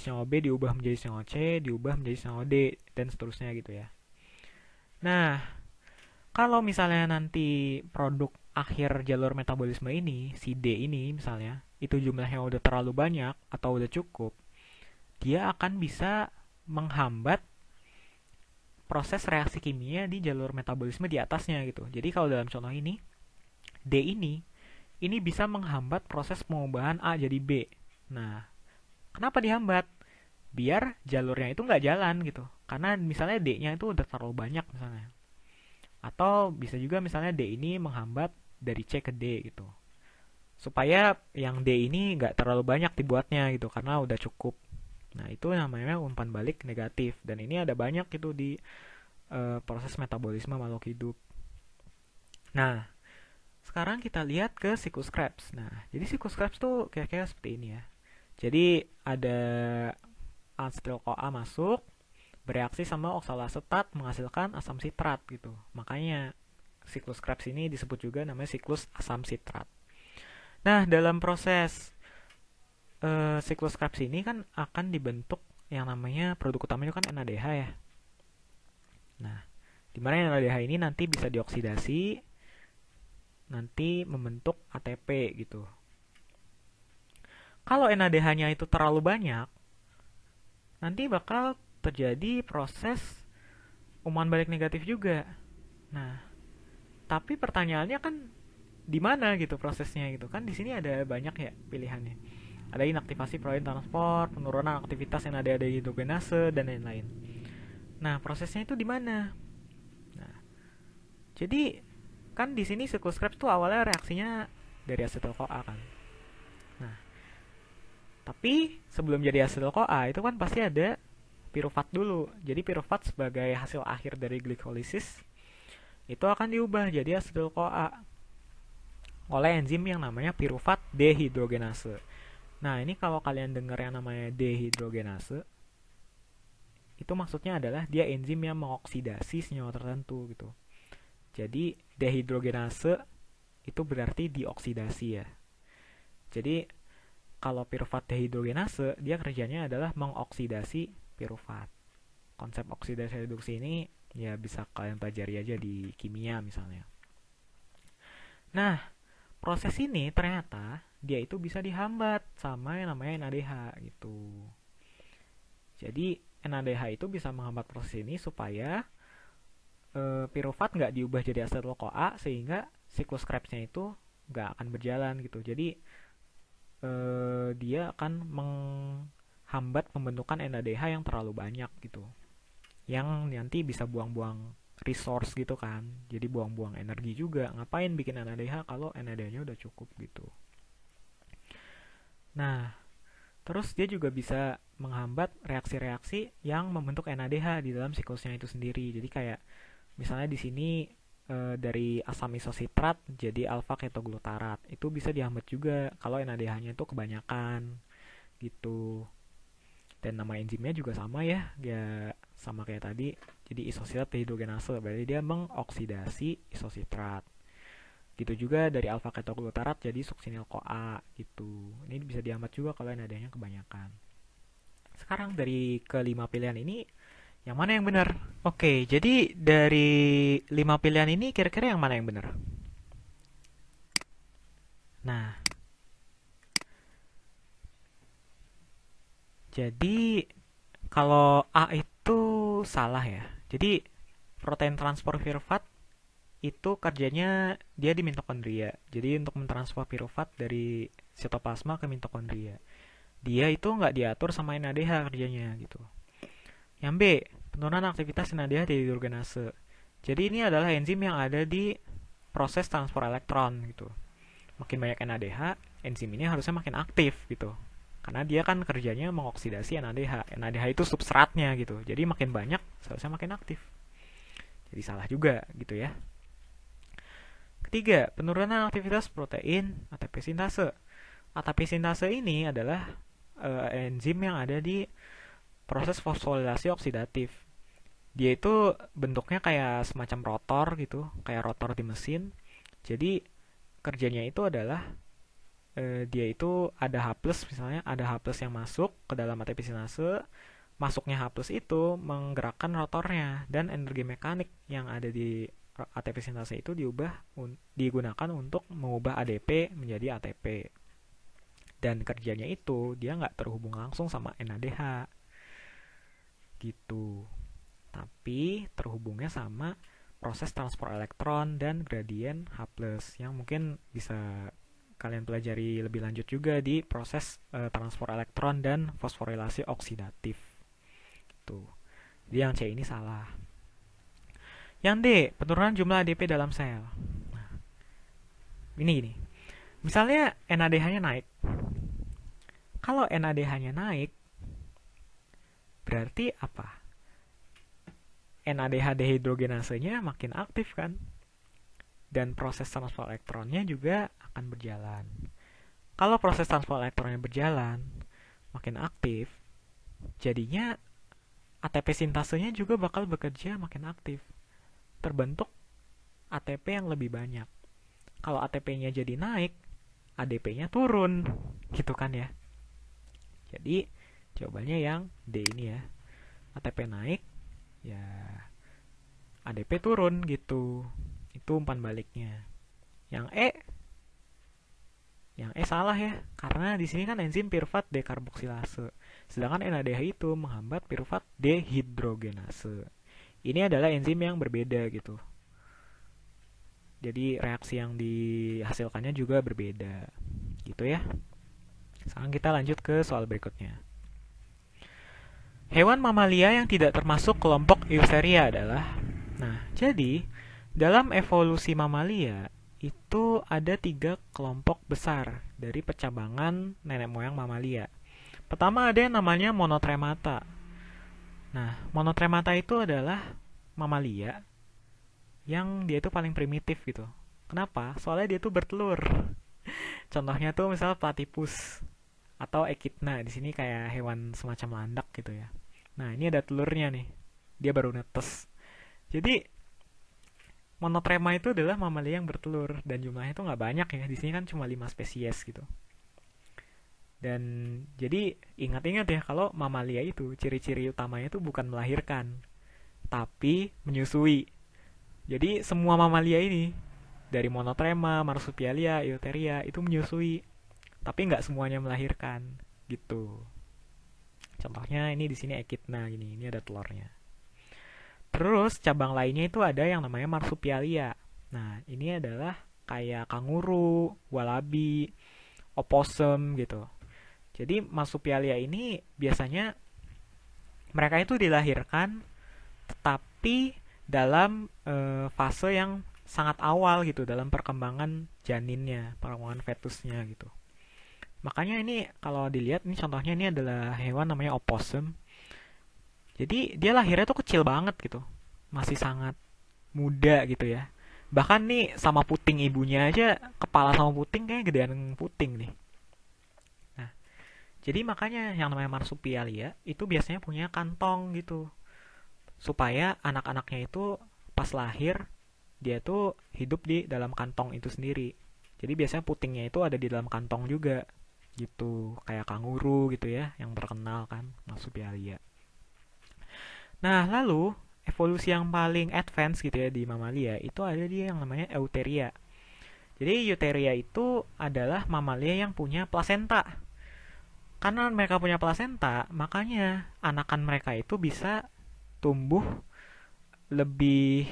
senyawa B diubah menjadi senyawa C, diubah menjadi senyawa D, dan seterusnya gitu ya. Nah, kalau misalnya nanti produk akhir jalur metabolisme ini, si D ini misalnya, itu jumlahnya udah terlalu banyak atau udah cukup, dia akan bisa menghambat proses reaksi kimia di jalur metabolisme di atasnya gitu. Jadi kalau dalam contoh ini, D ini bisa menghambat proses pengubahan A jadi B. Nah, kenapa dihambat? Biar jalurnya itu nggak jalan gitu. Karena misalnya D-nya itu udah terlalu banyak misalnya. Atau bisa juga misalnya D ini menghambat dari C ke D gitu. Supaya yang D ini nggak terlalu banyak dibuatnya gitu. Karena udah cukup. Nah, itu namanya umpan balik negatif. Dan ini ada banyak itu di proses metabolisme makhluk hidup. Nah, sekarang kita lihat ke siklus Krebs. Nah, jadi siklus Krebs tuh kira-kira seperti ini ya. Jadi ada acetyl-CoA masuk, bereaksi sama oksaloasetat menghasilkan asam sitrat gitu. Makanya siklus Krebs ini disebut juga namanya siklus asam sitrat. Nah, dalam proses siklus Krebs ini kan akan dibentuk yang namanya produk utamanya kan NADH ya. Nah, dimana NADH ini nanti bisa dioksidasi, nanti membentuk ATP gitu. Kalau NADH-nya itu terlalu banyak, nanti bakal terjadi proses umpan balik negatif juga. Nah, tapi pertanyaannya kan di mana gitu prosesnya gitu kan? Di sini ada banyak ya pilihannya. Ada inaktivasi protein transport, penurunan aktivitas NADH dehidrogenase dan lain-lain. Nah, prosesnya itu di mana? Nah, jadi kan di sini siklus Krebs tuh awalnya reaksinya dari acetyl-CoA kan. Nah, tapi sebelum jadi acetyl-CoA itu kan pasti ada pirufat dulu. Jadi pirufat sebagai hasil akhir dari glikolisis itu akan diubah jadi acetyl-CoA oleh enzim yang namanya pirufat dehidrogenase. Nah, ini kalau kalian dengar yang namanya dehidrogenase, itu maksudnya adalah dia enzim yang mengoksidasi senyawa tertentu gitu. Jadi dehidrogenase itu berarti dioksidasi ya. Jadi kalau pirufat dehidrogenase dia kerjanya adalah mengoksidasi pirufat. Konsep oksidasi reduksi ini ya bisa kalian pelajari aja di kimia misalnya. Nah, proses ini ternyata dia itu bisa dihambat sama yang namanya NADH gitu. Jadi NADH itu bisa menghambat proses ini supaya pirufat nggak diubah jadi acetyl-CoA sehingga siklus Krebsnya itu nggak akan berjalan gitu. Jadi dia akan menghambat pembentukan NADH yang terlalu banyak gitu. Yang nanti bisa buang-buang resource gitu kan. Jadi buang-buang energi juga. Ngapain bikin NADH kalau NADH-nya udah cukup gitu. Nah, terus dia juga bisa menghambat reaksi-reaksi yang membentuk NADH di dalam siklusnya itu sendiri. Jadi kayak misalnya di sini dari asam isositrat jadi alfa ketoglutarat. Itu bisa dihambat juga kalau NADH-nya itu kebanyakan gitu. Dan nama enzimnya juga sama ya, dia sama kayak tadi. Jadi isositrat dehidrogenase, berarti dia mengoksidasi isositrat. Gitu juga dari alfa ketoglutarat jadi suksinil-CoA gitu. Ini bisa dihambat juga kalau NADH-nya kebanyakan. Sekarang dari kelima pilihan ini yang mana yang benar? Oke, jadi dari 5 pilihan ini kira-kira yang mana yang benar? Nah, jadi kalau A itu salah ya. Jadi protein transport pirufat itu kerjanya dia di mitokondria. Jadi untuk mentransfer pirufat dari sitoplasma ke mitokondria. Dia itu nggak diatur sama NADH kerjanya gitu. Yang B, penurunan aktivitas NADH dehidrogenase. Jadi ini adalah enzim yang ada di proses transport elektron gitu. Makin banyak NADH, enzim ini harusnya makin aktif gitu. Karena dia kan kerjanya mengoksidasi NADH. NADH itu substratnya gitu. Jadi makin banyak, seharusnya makin aktif. Jadi salah juga gitu ya. Ketiga, penurunan aktivitas protein ATP sintase. ATP sintase ini adalah enzim yang ada di proses fosforilasi oksidatif. Dia itu bentuknya kayak semacam rotor gitu, kayak rotor di mesin. Jadi kerjanya itu adalah dia itu ada H+, misalnya ada H+ yang masuk ke dalam ATP sinase. Masuknya H+ itu menggerakkan rotornya, dan energi mekanik yang ada di ATP sinase itu digunakan untuk mengubah ADP menjadi ATP. Dan kerjanya itu dia nggak terhubung langsung sama NADH gitu, tapi terhubungnya sama proses transport elektron dan gradien H+, yang mungkin bisa kalian pelajari lebih lanjut juga di proses transport elektron dan fosforilasi oksidatif. Tuh. Jadi yang C ini salah. Yang D, penurunan jumlah ADP dalam sel. Nah, ini. Misalnya NADH-nya naik. Kalau NADH-nya naik, berarti apa? NADH dehidrogenasenya makin aktif kan? Dan proses transport elektronnya juga akan berjalan. Kalau proses transport elektronnya berjalan, makin aktif, jadinya ATP sintasenya juga bakal bekerja makin aktif. Terbentuk ATP yang lebih banyak. Kalau ATP-nya jadi naik, ADP-nya turun. Gitu kan ya. Jadi, jawabannya yang D ini ya. ATP naik, ya ADP turun gitu. Itu umpan baliknya. Yang E salah ya, karena di sini kan enzim piruvat dekarboksilase. Sedangkan NADH itu menghambat piruvat dehidrogenase. Ini adalah enzim yang berbeda gitu. Jadi reaksi yang dihasilkannya juga berbeda. Gitu ya. Sekarang kita lanjut ke soal berikutnya. Hewan mamalia yang tidak termasuk kelompok Eutheria adalah, nah, jadi dalam evolusi mamalia itu ada 3 kelompok besar dari percabangan nenek moyang mamalia. Pertama ada yang namanya monotremata. Nah, monotremata itu adalah mamalia yang dia itu paling primitif gitu. Kenapa? Soalnya dia tuh bertelur. Contohnya tuh misal platypus atau echidna. Di sini kayak hewan semacam landak gitu ya. Nah, ini ada telurnya nih. Dia baru netes. Jadi monotrema itu adalah mamalia yang bertelur, dan jumlahnya itu nggak banyak ya. Di sini kan cuma 5 spesies gitu. Dan jadi ingat-ingat ya, kalau mamalia itu ciri-ciri utamanya itu bukan melahirkan, tapi menyusui. Jadi semua mamalia ini dari monotrema, marsupialia, eutheria itu menyusui, tapi nggak semuanya melahirkan gitu. Contohnya ini di sini echidna gini, ini ada telurnya. Terus cabang lainnya itu ada yang namanya marsupialia. Nah, ini adalah kayak kanguru, wallaby, opossum gitu. Jadi marsupialia ini biasanya mereka itu dilahirkan tetapi dalam fase yang sangat awal gitu, dalam perkembangan janinnya, perkembangan fetusnya gitu. Makanya ini kalau dilihat, ini contohnya ini adalah hewan namanya opossum. Jadi dia lahirnya tuh kecil banget gitu, masih sangat muda gitu ya. Bahkan nih sama puting ibunya aja, kepala sama puting kayak gedean puting nih. Nah, jadi makanya yang namanya marsupialia itu biasanya punya kantong gitu, supaya anak-anaknya itu pas lahir dia tuh hidup di dalam kantong itu sendiri. Jadi biasanya putingnya itu ada di dalam kantong juga gitu, kayak kanguru gitu ya, yang terkenal kan marsupialia. Nah, lalu evolusi yang paling advance gitu ya di mamalia itu ada di yang namanya eutheria. Jadi eutheria itu adalah mamalia yang punya plasenta. Karena mereka punya plasenta, makanya anakan mereka itu bisa tumbuh lebih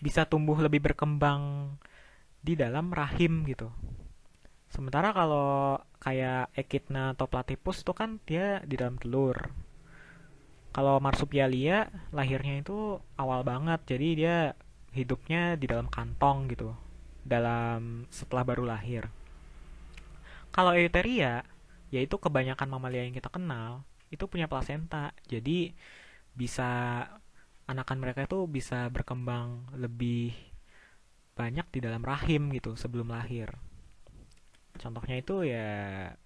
lebih berkembang di dalam rahim gitu. Sementara kalau kayak echidna atau platypus itu kan dia di dalam telur. Kalau marsupialia lahirnya itu awal banget, jadi dia hidupnya di dalam kantong gitu, setelah baru lahir. Kalau euteria, yaitu kebanyakan mamalia yang kita kenal, itu punya plasenta. Jadi bisa anakan mereka itu bisa berkembang lebih banyak di dalam rahim gitu sebelum lahir. Contohnya itu ya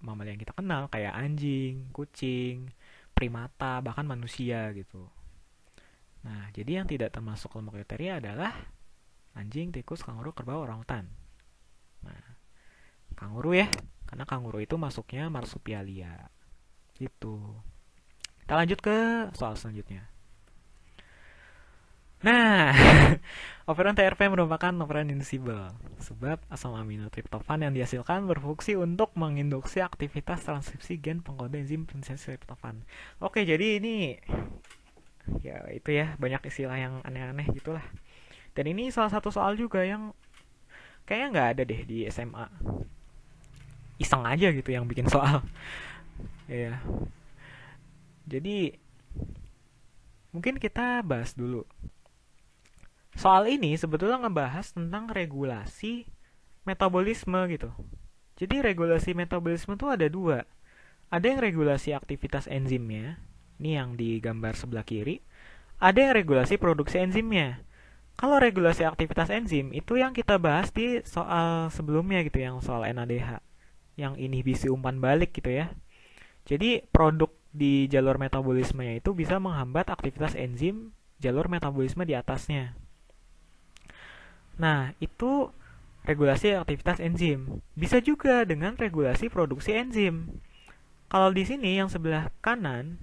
mamalia yang kita kenal kayak anjing, kucing, primata, bahkan manusia gitu. Nah, jadi yang tidak termasuk kelompok euteria adalah anjing, tikus, kanguru, kerbau, orangutan. Nah, kanguru ya, karena kanguru itu masuknya marsupialia. Gitu. Kita lanjut ke soal selanjutnya. Nah, operan TRP merupakan operan indisible, sebab asam amino triptofan yang dihasilkan berfungsi untuk menginduksi aktivitas transkripsi gen pengkode enzim sintesis triptofan. Oke, jadi ini ya itu ya banyak istilah yang aneh-aneh gitulah. Dan ini salah satu soal juga yang kayaknya nggak ada deh di SMA. Iseng aja gitu yang bikin soal. Ya, jadi mungkin kita bahas dulu. Soal ini sebetulnya ngebahas tentang regulasi metabolisme gitu. Jadi regulasi metabolisme tuh ada dua. Ada yang regulasi aktivitas enzimnya, ini yang digambar sebelah kiri. Ada yang regulasi produksi enzimnya. Kalau regulasi aktivitas enzim itu yang kita bahas di soal sebelumnya gitu, yang soal NADH, yang inhibisi umpan balik gitu ya. Jadi produk di jalur metabolismenya itu bisa menghambat aktivitas enzim jalur metabolisme di atasnya. Nah, itu regulasi aktivitas enzim. Bisa juga dengan regulasi produksi enzim. Kalau di sini yang sebelah kanan,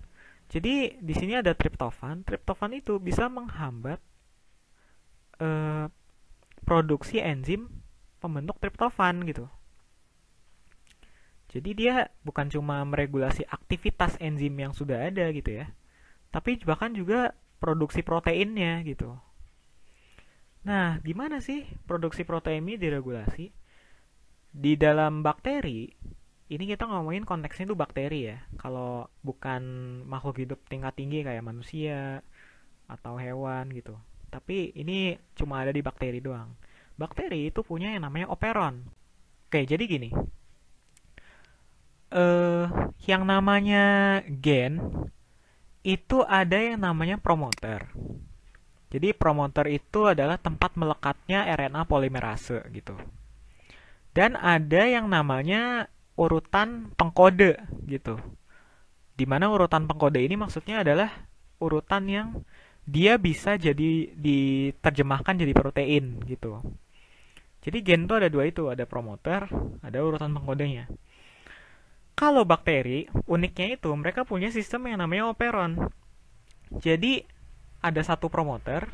jadi di sini ada triptofan. Triptofan itu bisa menghambat produksi enzim pembentuk triptofan gitu. Jadi dia bukan cuma meregulasi aktivitas enzim yang sudah ada gitu ya, tapi bahkan juga produksi proteinnya gitu. Nah, gimana sih produksi protein ini diregulasi? Di dalam bakteri, ini kita ngomongin konteksnya itu bakteri ya. Kalau bukan makhluk hidup tingkat tinggi kayak manusia atau hewan gitu. Tapi ini cuma ada di bakteri doang. Bakteri itu punya yang namanya operon. Oke, jadi gini. Yang namanya gen itu ada yang namanya promoter. Jadi promoter itu adalah tempat melekatnya RNA polimerase gitu. Dan ada yang namanya urutan pengkode gitu. Dimana urutan pengkode ini maksudnya adalah urutan yang dia bisa jadi diterjemahkan jadi protein gitu. Jadi gen itu ada dua itu, ada promoter, ada urutan pengkodenya. Kalau bakteri, uniknya itu mereka punya sistem yang namanya operon. Jadi ada satu promoter,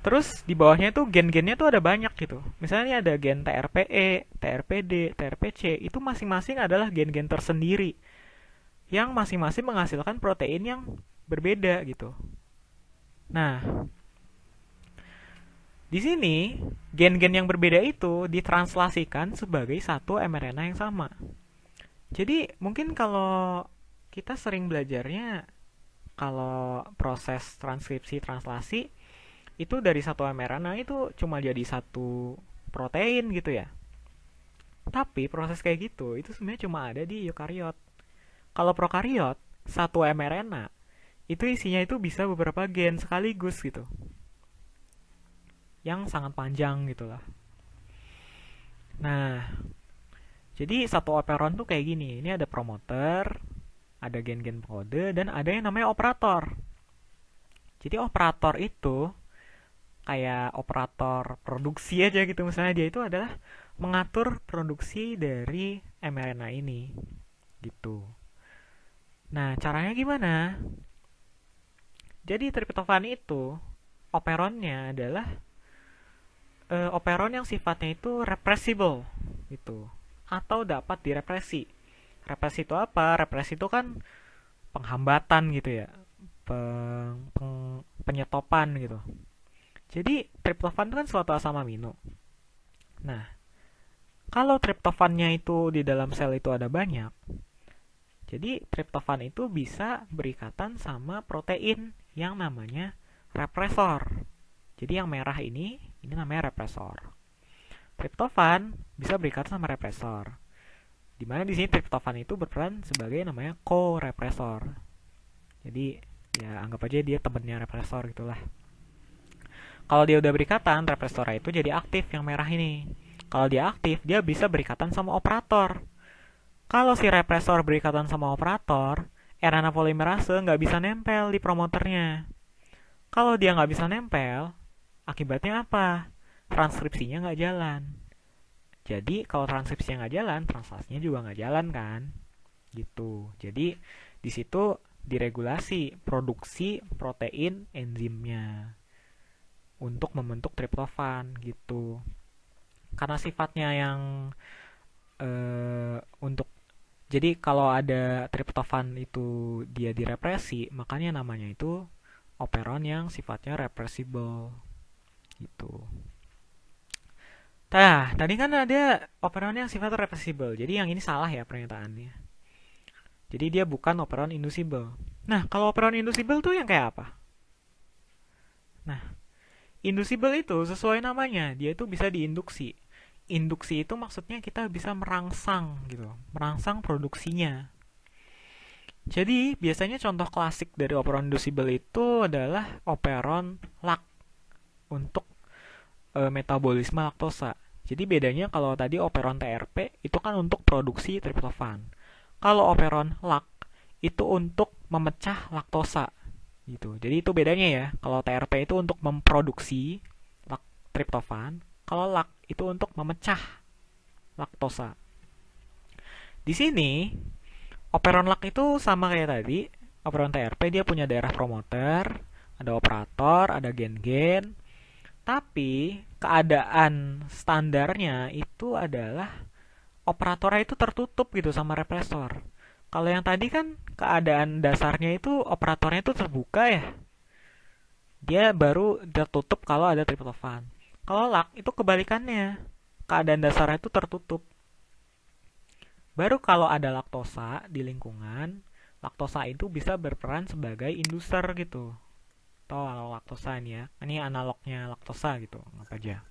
terus di bawahnya itu gen-gennya tuh ada banyak gitu. Misalnya ada gen TRPE, TRPD, TRPC, itu masing-masing adalah gen-gen tersendiri yang masing-masing menghasilkan protein yang berbeda gitu. Nah, di sini gen-gen yang berbeda itu ditranslasikan sebagai satu mRNA yang sama. Jadi mungkin kalau kita sering belajarnya, kalau proses transkripsi translasi itu dari satu mRNA itu cuma jadi satu protein gitu ya. Tapi proses kayak gitu itu sebenarnya cuma ada di eukariot. Kalau prokariot, satu mRNA itu isinya itu bisa beberapa gen sekaligus gitu. Yang sangat panjang gitu lah. Nah, jadi satu operon tuh kayak gini. Ini ada promoter, ada gen-gen kode, dan ada yang namanya operator. Jadi operator itu kayak operator produksi aja gitu. Misalnya dia itu adalah mengatur produksi dari mRNA ini. Gitu. Nah, caranya gimana? Jadi triptofan itu operonnya adalah operon yang sifatnya itu repressible gitu, atau dapat direpresi. Represi itu apa? Represi itu kan penghambatan gitu ya, penyetopan gitu. Jadi triptofan itu kan suatu asam amino. Nah, kalau triptofannya itu di dalam sel itu ada banyak, Jadi triptofan itu bisa berikatan sama protein yang namanya represor. Jadi yang merah ini namanya represor. Triptofan bisa berikatan sama represor. Di mana di sini triptofan itu berperan sebagai namanya korepresor. Jadi ya anggap aja dia temennya represor gitulah. Kalau dia udah berikatan, represornya itu jadi aktif yang merah ini. Kalau dia aktif, dia bisa berikatan sama operator. Kalau si represor berikatan sama operator, RNA polimerase nggak bisa nempel di promoternya. Kalau dia nggak bisa nempel, akibatnya apa? Transkripsinya nggak jalan. Jadi kalau transkripsinya nggak jalan, translasinya juga nggak jalan kan? Gitu. Jadi di situ diregulasi produksi protein enzimnya untuk membentuk triptofan gitu. Karena sifatnya yang untuk jadi kalau ada triptofan itu dia direpresi, makanya namanya itu operon yang sifatnya reversible gitu. Nah, tadi kan ada operon yang sifatnya reversible. Jadi yang ini salah ya pernyataannya. Jadi dia bukan operon inducible. Nah, kalau operon inducible tuh yang kayak apa? Nah, inducible itu sesuai namanya, dia itu bisa diinduksi. Induksi itu maksudnya kita bisa merangsang gitu, merangsang produksinya. Jadi biasanya contoh klasik dari operon inducible itu adalah operon LAC untuk metabolisme laktosa. Jadi bedanya kalau tadi operon TRP itu kan untuk produksi triptofan. Kalau operon LAC itu untuk memecah laktosa gitu. Jadi itu bedanya ya. Kalau TRP itu untuk memproduksi triptofan, kalau LAC itu untuk memecah laktosa. Di sini operon LAC itu sama kayak tadi. Operon TRP dia punya daerah promoter, ada operator, ada gen-gen. Tapi keadaan standarnya itu adalah operatornya itu tertutup gitu sama represor. Kalau yang tadi kan keadaan dasarnya itu operatornya itu terbuka ya. Dia baru tertutup kalau ada triptofan. Kalau LAC itu kebalikannya. Keadaan dasarnya itu tertutup. Baru kalau ada laktosa di lingkungan, laktosa itu bisa berperan sebagai inducer gitu. Atau laktosa ini ya. Ini analognya laktosa gitu, apa aja.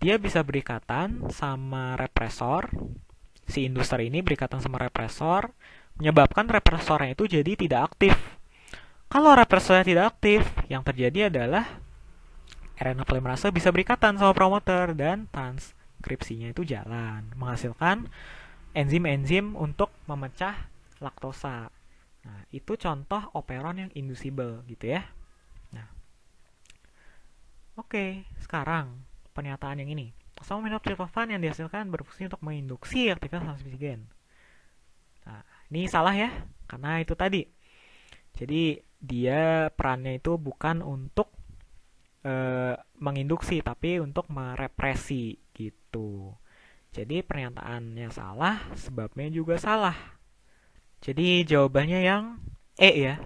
Dia bisa berikatan sama represor. Si inducer ini berikatan sama represor, menyebabkan represornya itu jadi tidak aktif. Kalau represornya tidak aktif, yang terjadi adalah RNA polimerase bisa berikatan sama promoter dan transkripsinya itu jalan, menghasilkan enzim-enzim untuk memecah laktosa. Nah, itu contoh operon yang inducible gitu ya. Nah, oke, sekarang pernyataan yang ini. Asam amino triptofan yang dihasilkan berfungsi untuk menginduksi aktivitas transmisi gen. Nah, ini salah ya, karena itu tadi. Jadi dia perannya itu bukan untuk menginduksi, tapi untuk merepresi gitu. Jadi pernyataannya salah, sebabnya juga salah. Jadi jawabannya yang E ya.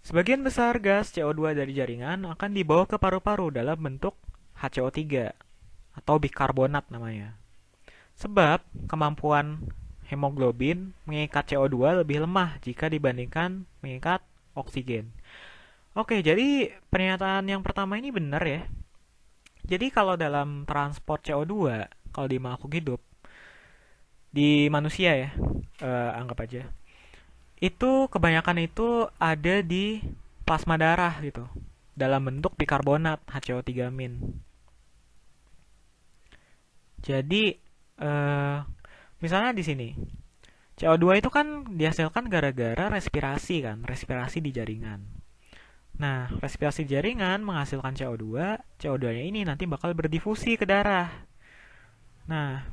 Sebagian besar gas CO2 dari jaringan akan dibawa ke paru-paru dalam bentuk HCO3 atau bikarbonat namanya. Sebab kemampuan hemoglobin mengikat CO2 lebih lemah jika dibandingkan mengikat oksigen. Oke, jadi pernyataan yang pertama ini benar ya. Jadi kalau dalam transport CO2, kalau di makhluk hidup, di manusia ya, anggap aja, itu kebanyakan itu ada di plasma darah gitu, dalam bentuk bikarbonat HCO3-. Jadi misalnya di sini CO2 itu kan dihasilkan gara-gara respirasi kan, respirasi di jaringan. Nah, respirasi di jaringan menghasilkan CO2, CO2-nya ini nanti bakal berdifusi ke darah. Nah,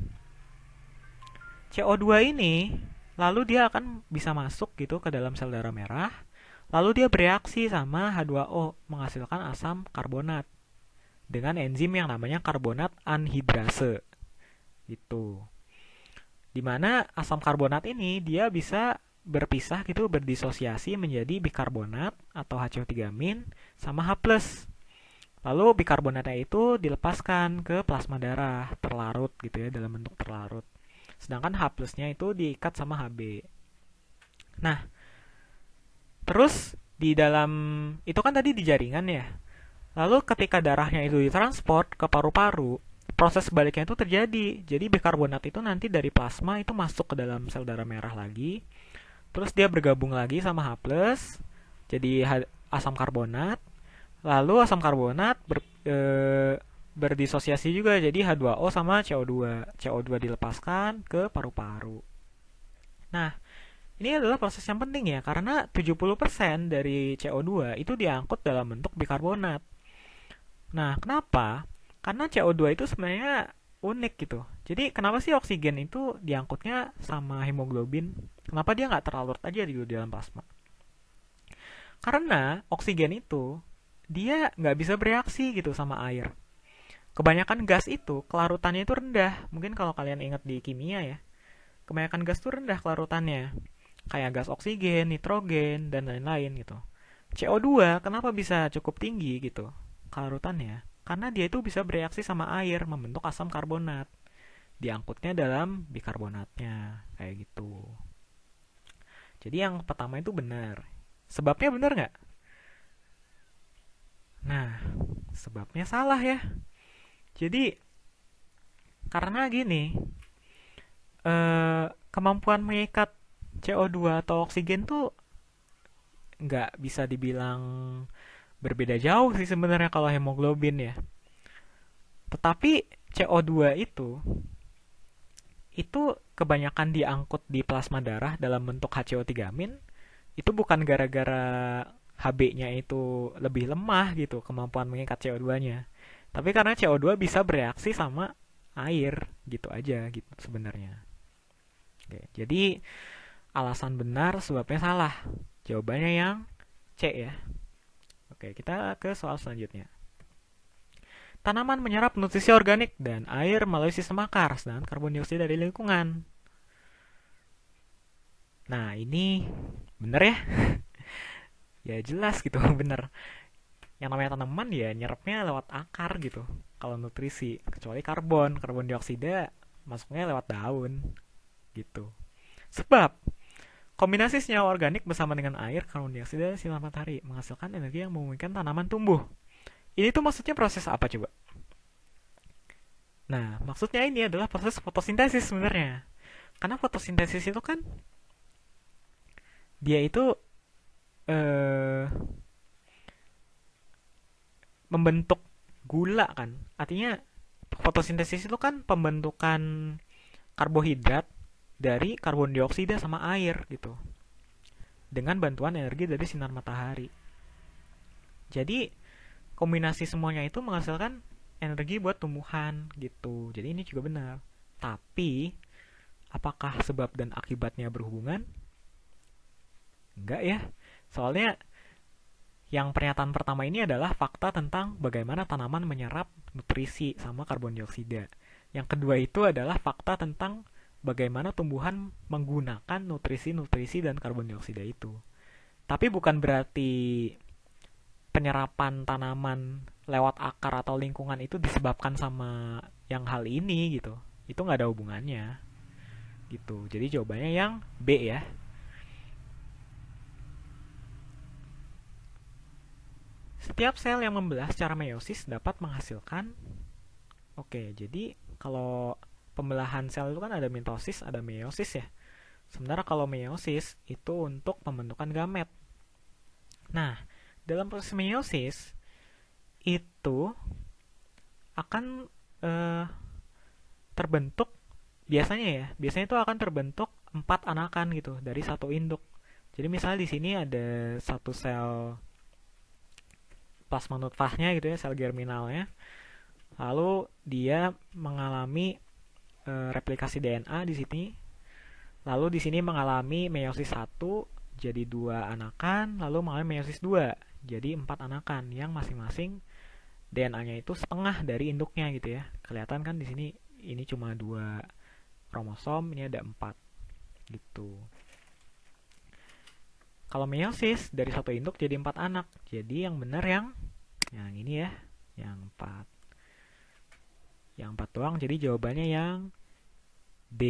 CO2 ini lalu dia akan bisa masuk gitu ke dalam sel darah merah, lalu dia bereaksi sama H2O menghasilkan asam karbonat dengan enzim yang namanya karbonat anhidrase. Gitu. Dimana asam karbonat ini dia bisa berpisah gitu, berdisosiasi menjadi bikarbonat atau HCO3- sama H+. Lalu bikarbonatnya itu dilepaskan ke plasma darah terlarut gitu ya, dalam bentuk terlarut. Sedangkan H plusnya itu diikat sama Hb. Nah, terus di dalam itu kan tadi di jaringan ya. Lalu ketika darahnya itu ditransport ke paru-paru, proses sebaliknya itu terjadi. Jadi bikarbonat itu nanti dari plasma itu masuk ke dalam sel darah merah lagi. Terus dia bergabung lagi sama H+, jadi asam karbonat. Lalu asam karbonat berdisosiasi juga jadi H2O sama CO2. CO2 dilepaskan ke paru-paru. Nah, ini adalah proses yang penting ya, karena 70% dari CO2 itu diangkut dalam bentuk bikarbonat. Nah, kenapa? Karena CO2 itu sebenarnya unik gitu. Jadi, kenapa sih oksigen itu diangkutnya sama hemoglobin? Kenapa dia nggak terlarut aja di dalam plasma? Karena oksigen itu, dia nggak bisa bereaksi gitu sama air. Kebanyakan gas itu, kelarutannya itu rendah. Mungkin kalau kalian ingat di kimia ya, kebanyakan gas itu rendah kelarutannya. Kayak gas oksigen, nitrogen, dan lain-lain gitu. CO2 kenapa bisa cukup tinggi gitu kelarutannya? Karena dia itu bisa bereaksi sama air membentuk asam karbonat. Diangkutnya dalam bikarbonatnya kayak gitu. Jadi yang pertama itu benar. Sebabnya benar nggak? Nah, sebabnya salah ya. Jadi karena gini, kemampuan mengikat CO2 atau oksigen tuh nggak bisa dibilang berbeda jauh sih sebenarnya kalau hemoglobin ya. Tetapi CO2 itu kebanyakan diangkut di plasma darah dalam bentuk HCO3-, itu bukan gara-gara Hb-nya itu lebih lemah gitu kemampuan mengikat CO2-nya. Tapi karena CO2 bisa bereaksi sama air gitu aja gitu sebenarnya. Oke, jadi alasan benar sebabnya salah. Jawabannya yang C ya. Oke, kita ke soal selanjutnya. Tanaman menyerap nutrisi organik dan air melalui sistem akar, sedangkan karbon dioksida dari lingkungan. Nah, ini bener ya? Ya jelas gitu, bener. Yang namanya tanaman ya nyerapnya lewat akar gitu. Kalau nutrisi, kecuali karbon dioksida masuknya lewat daun gitu. Sebab kombinasi senyawa organik bersama dengan air, karbon dioksida, dan sinar matahari menghasilkan energi yang memungkinkan tanaman tumbuh. Ini tuh maksudnya proses apa coba? Nah, maksudnya ini adalah proses fotosintesis sebenarnya. Karena fotosintesis itu kan dia itu eh, membentuk gula kan. Artinya fotosintesis itu kan pembentukan karbohidrat dari karbon dioksida sama air gitu. Dengan bantuan energi dari sinar matahari. Jadi kombinasi semuanya itu menghasilkan energi buat tumbuhan gitu. Jadi ini juga benar. Tapi apakah sebab dan akibatnya berhubungan? Enggak ya. Soalnya yang pernyataan pertama ini adalah fakta tentang bagaimana tanaman menyerap nutrisi sama karbon dioksida. Yang kedua itu adalah fakta tentang bagaimana tumbuhan menggunakan nutrisi-nutrisi dan karbon dioksida itu. Tapi bukan berarti penyerapan tanaman lewat akar atau lingkungan itu disebabkan sama yang hal ini gitu. Itu nggak ada hubungannya gitu. Jadi jawabannya yang B ya. Setiap sel yang membelah secara meiosis dapat menghasilkan. Oke, jadi kalau pembelahan sel itu kan ada mitosis, ada meiosis ya. Sementara kalau meiosis itu untuk pembentukan gamet. Nah, dalam proses meiosis itu akan terbentuk biasanya itu akan terbentuk 4 anakan gitu dari satu induk. Jadi misalnya di sini ada satu sel plasma nutfahnya gitu ya, sel germinalnya. Lalu dia mengalami replikasi DNA di sini. Lalu di sini mengalami meiosis 1 jadi 2 anakan, lalu mengalami meiosis 2 jadi 4 anakan yang masing-masing DNA-nya itu setengah dari induknya gitu ya. Kelihatan kan di sini ini cuma 2 kromosom, ini ada 4 gitu. Kalau meiosis dari satu induk jadi 4 anak. Jadi yang benar yang ini ya, yang 4. Yang 4 doang, jadi jawabannya yang D.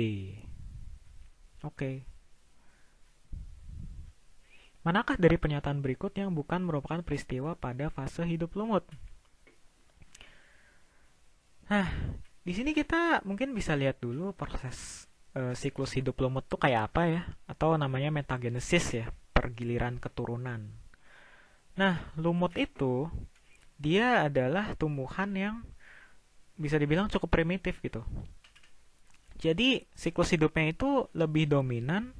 Oke. Manakah dari pernyataan berikut yang bukan merupakan peristiwa pada fase hidup lumut? Nah, di sini kita mungkin bisa lihat dulu proses siklus hidup lumut tuh kayak apa ya, atau namanya metagenesis ya, pergiliran keturunan. Nah, lumut itu dia adalah tumbuhan yang bisa dibilang cukup primitif gitu. Jadi siklus hidupnya itu lebih dominan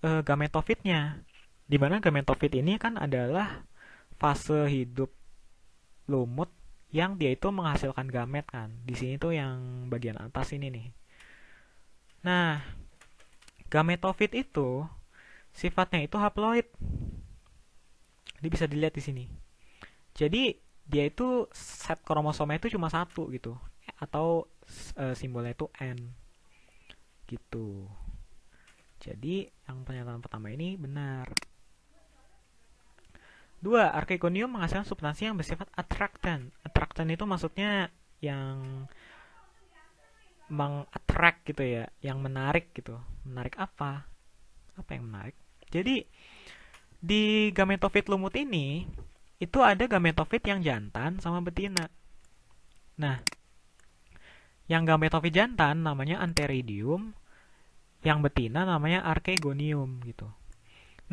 gametofitnya. Di mana gametofit ini kan adalah fase hidup lumut yang dia itu menghasilkan gamet kan. Di sini tuh yang bagian atas ini nih. Nah, gametofit itu sifatnya itu haploid. Ini bisa dilihat di sini. Jadi dia itu set kromosomnya itu cuma satu gitu, atau simbolnya itu N gitu. Jadi yang pernyataan pertama ini benar. Dua, archegonium menghasilkan substansi yang bersifat attractant. Attractant itu maksudnya yang meng-attract gitu ya, yang menarik gitu. Menarik apa? Apa yang menarik? Jadi di gametofit lumut ini itu ada gametofit yang jantan sama betina. Nah, yang gametofit jantan namanya antheridium, yang betina namanya archegonium gitu.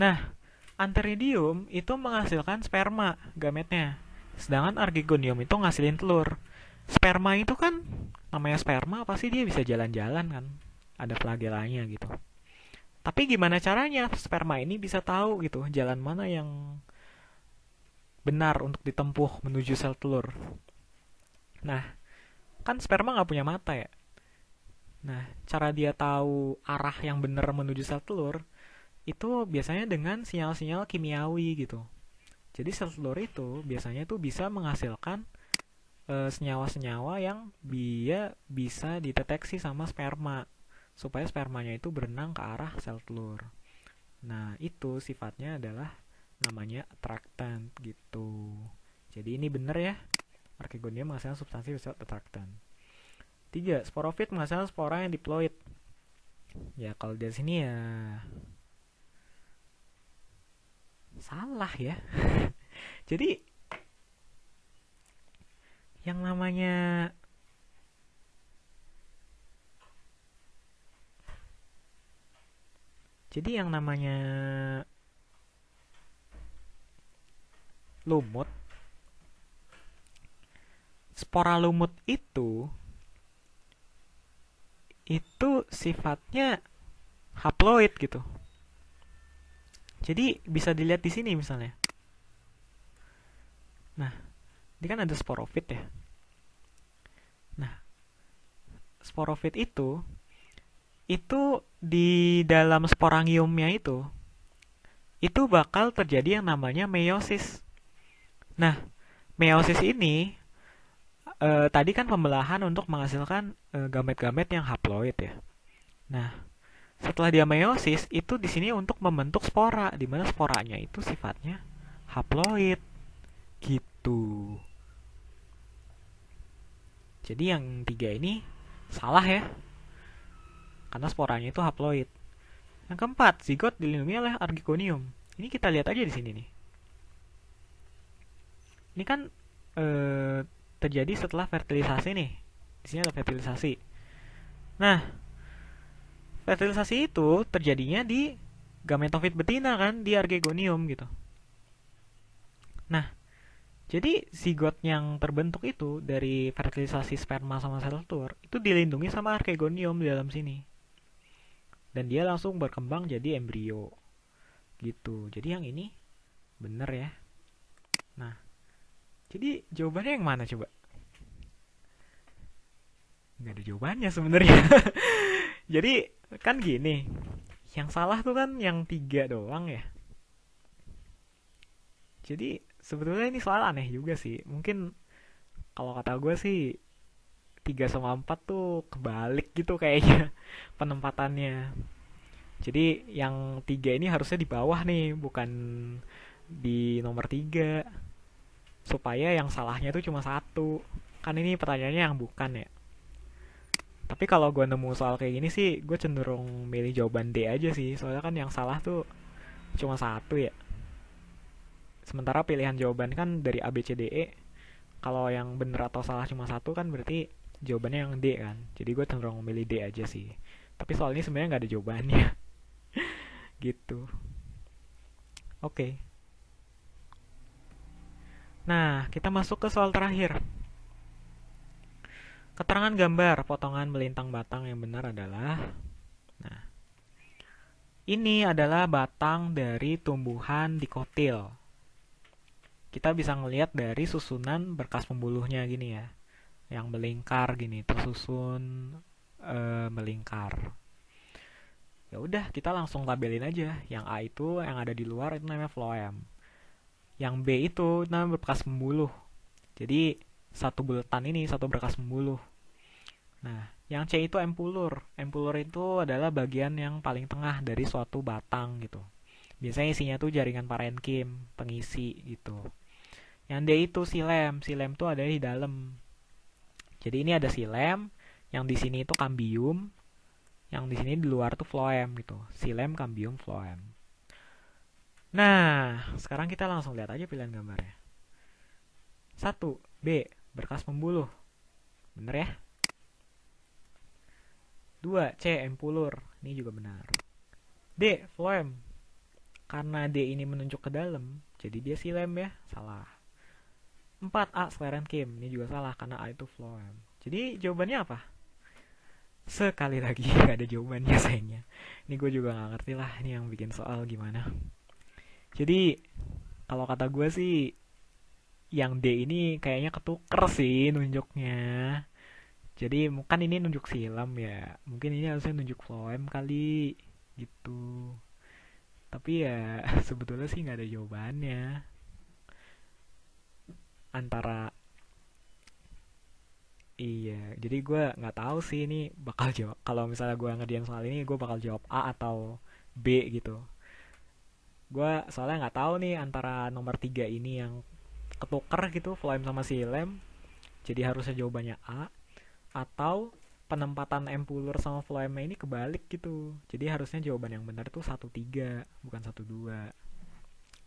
Nah, antheridium itu menghasilkan sperma gametnya, sedangkan archegonium itu ngasilin telur. Sperma itu kan namanya sperma pasti dia bisa jalan-jalan kan, ada flagellanya gitu. Tapi gimana caranya sperma ini bisa tahu gitu jalan mana yang benar untuk ditempuh menuju sel telur? Nah, kan sperma nggak punya mata ya. Nah, cara dia tahu arah yang benar menuju sel telur itu biasanya dengan sinyal-sinyal kimiawi gitu. Jadi sel telur itu biasanya tuh bisa menghasilkan senyawa-senyawa yang dia bisa dideteksi sama sperma supaya spermanya itu berenang ke arah sel telur. Nah, itu sifatnya adalah namanya attractant gitu. Jadi ini benar ya. Archegonium menghasilkan substansi bersifat attractant. 3. Sporofit menghasilkan spora yang diploid. Ya, kalau dari sini ya salah ya. Jadi yang namanya lumut, spora lumut itu sifatnya haploid gitu. Jadi bisa dilihat di sini misalnya. Nah, ini kan ada sporofit ya. Nah, sporofit itu di dalam sporangiumnya itu bakal terjadi yang namanya meiosis. Nah, meiosis ini tadi kan pembelahan untuk menghasilkan gamet-gamet yang haploid ya. Nah, setelah dia meiosis itu di sini untuk membentuk spora, di mana sporanya itu sifatnya haploid gitu. Jadi yang 3 ini salah ya, karena sporanya itu haploid. Yang keempat, zigot dilindungi oleh archegonium. Ini kita lihat aja di sini nih. Ini kan terjadi setelah fertilisasi nih. Di sini ada fertilisasi. Nah, fertilisasi itu terjadinya di gametofit betina kan, di archegonium gitu. Nah, jadi zigot yang terbentuk itu dari fertilisasi sperma sama sel telur itu dilindungi sama archegonium di dalam sini. Dan dia langsung berkembang jadi embrio. Gitu. Jadi yang ini bener ya. Nah, jadi jawabannya yang mana coba? Nggak ada jawabannya sebenarnya. Jadi kan gini, yang salah tuh kan yang 3 doang ya. Jadi sebetulnya ini soal aneh juga sih. Mungkin kalau kata gue sih 3 sama 4 tuh kebalik gitu kayaknya penempatannya. Jadi yang 3 ini harusnya di bawah nih, bukan di nomor 3. Supaya yang salahnya tuh cuma 1. Kan ini pertanyaannya yang bukan ya. Tapi kalau gue nemu soal kayak gini sih, gue cenderung milih jawaban D aja sih. Soalnya kan yang salah tuh cuma satu ya. Sementara pilihan jawaban kan dari A, B, C, D, E. Kalau yang bener atau salah cuma satu kan berarti jawabannya yang D kan. Jadi gue cenderung milih D aja sih. Tapi soal ini sebenarnya nggak ada jawabannya. Gitu. Oke. Nah, kita masuk ke soal terakhir. Keterangan gambar potongan melintang batang yang benar adalah, nah, ini adalah batang dari tumbuhan dikotil. Kita bisa ngelihat dari susunan berkas pembuluhnya gini ya, yang melingkar gini, tersusun melingkar. Ya udah, kita langsung labelin aja. Yang A itu yang ada di luar itu namanya phloem. Yang B itu namanya berkas pembuluh. Jadi satu bulatan ini satu berkas pembuluh. Nah, yang C itu empulur. Empulur itu adalah bagian yang paling tengah dari suatu batang gitu. Biasanya isinya tuh jaringan parenkim, pengisi gitu. Yang D itu silem. Silem tuh ada di dalam. Jadi ini ada silem, yang di sini itu kambium, yang di sini di luar tuh phloem gitu. Silem, kambium, phloem. Nah, sekarang kita langsung lihat aja pilihan gambarnya. 1. B. Berkas pembuluh. Bener ya? 2. C. Empulur. Ini juga benar. D. Phloem. Karena D ini menunjuk ke dalam, jadi dia silem ya. Salah. 4. A. Sclerenchyme. Ini juga salah, karena A itu phloem. Jadi jawabannya apa? Sekali lagi gak ada jawabannya sayangnya. Ini gue juga gak ngerti lah, ini yang bikin soal gimana. Jadi kalau kata gue sih, yang D ini kayaknya ketuker sih nunjuknya. Jadi kan ini nunjuk silam ya. Mungkin ini harusnya nunjuk phloem kali gitu. Tapi ya sebetulnya sih nggak ada jawabannya. Antara iya, jadi gue nggak tahu sih ini bakal jawab. Kalau misalnya gue ngerjain soal ini, gue bakal jawab A atau B gitu. Gue soalnya nggak tahu nih antara nomor 3 ini yang ketuker gitu, phloem sama silem. Jadi harusnya jawabannya A, atau penempatan empulur sama phloem ini kebalik gitu. Jadi harusnya jawaban yang benar itu 1-3, bukan 1-2.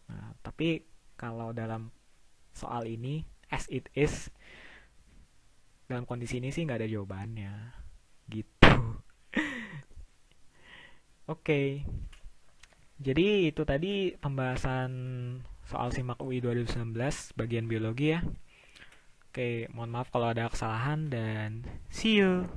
Nah, tapi kalau dalam soal ini as it is, dalam kondisi ini sih nggak ada jawabannya gitu. Oke, jadi itu tadi pembahasan soal SIMAK UI 2019 bagian biologi ya. Oke, mohon maaf kalau ada kesalahan dan see you.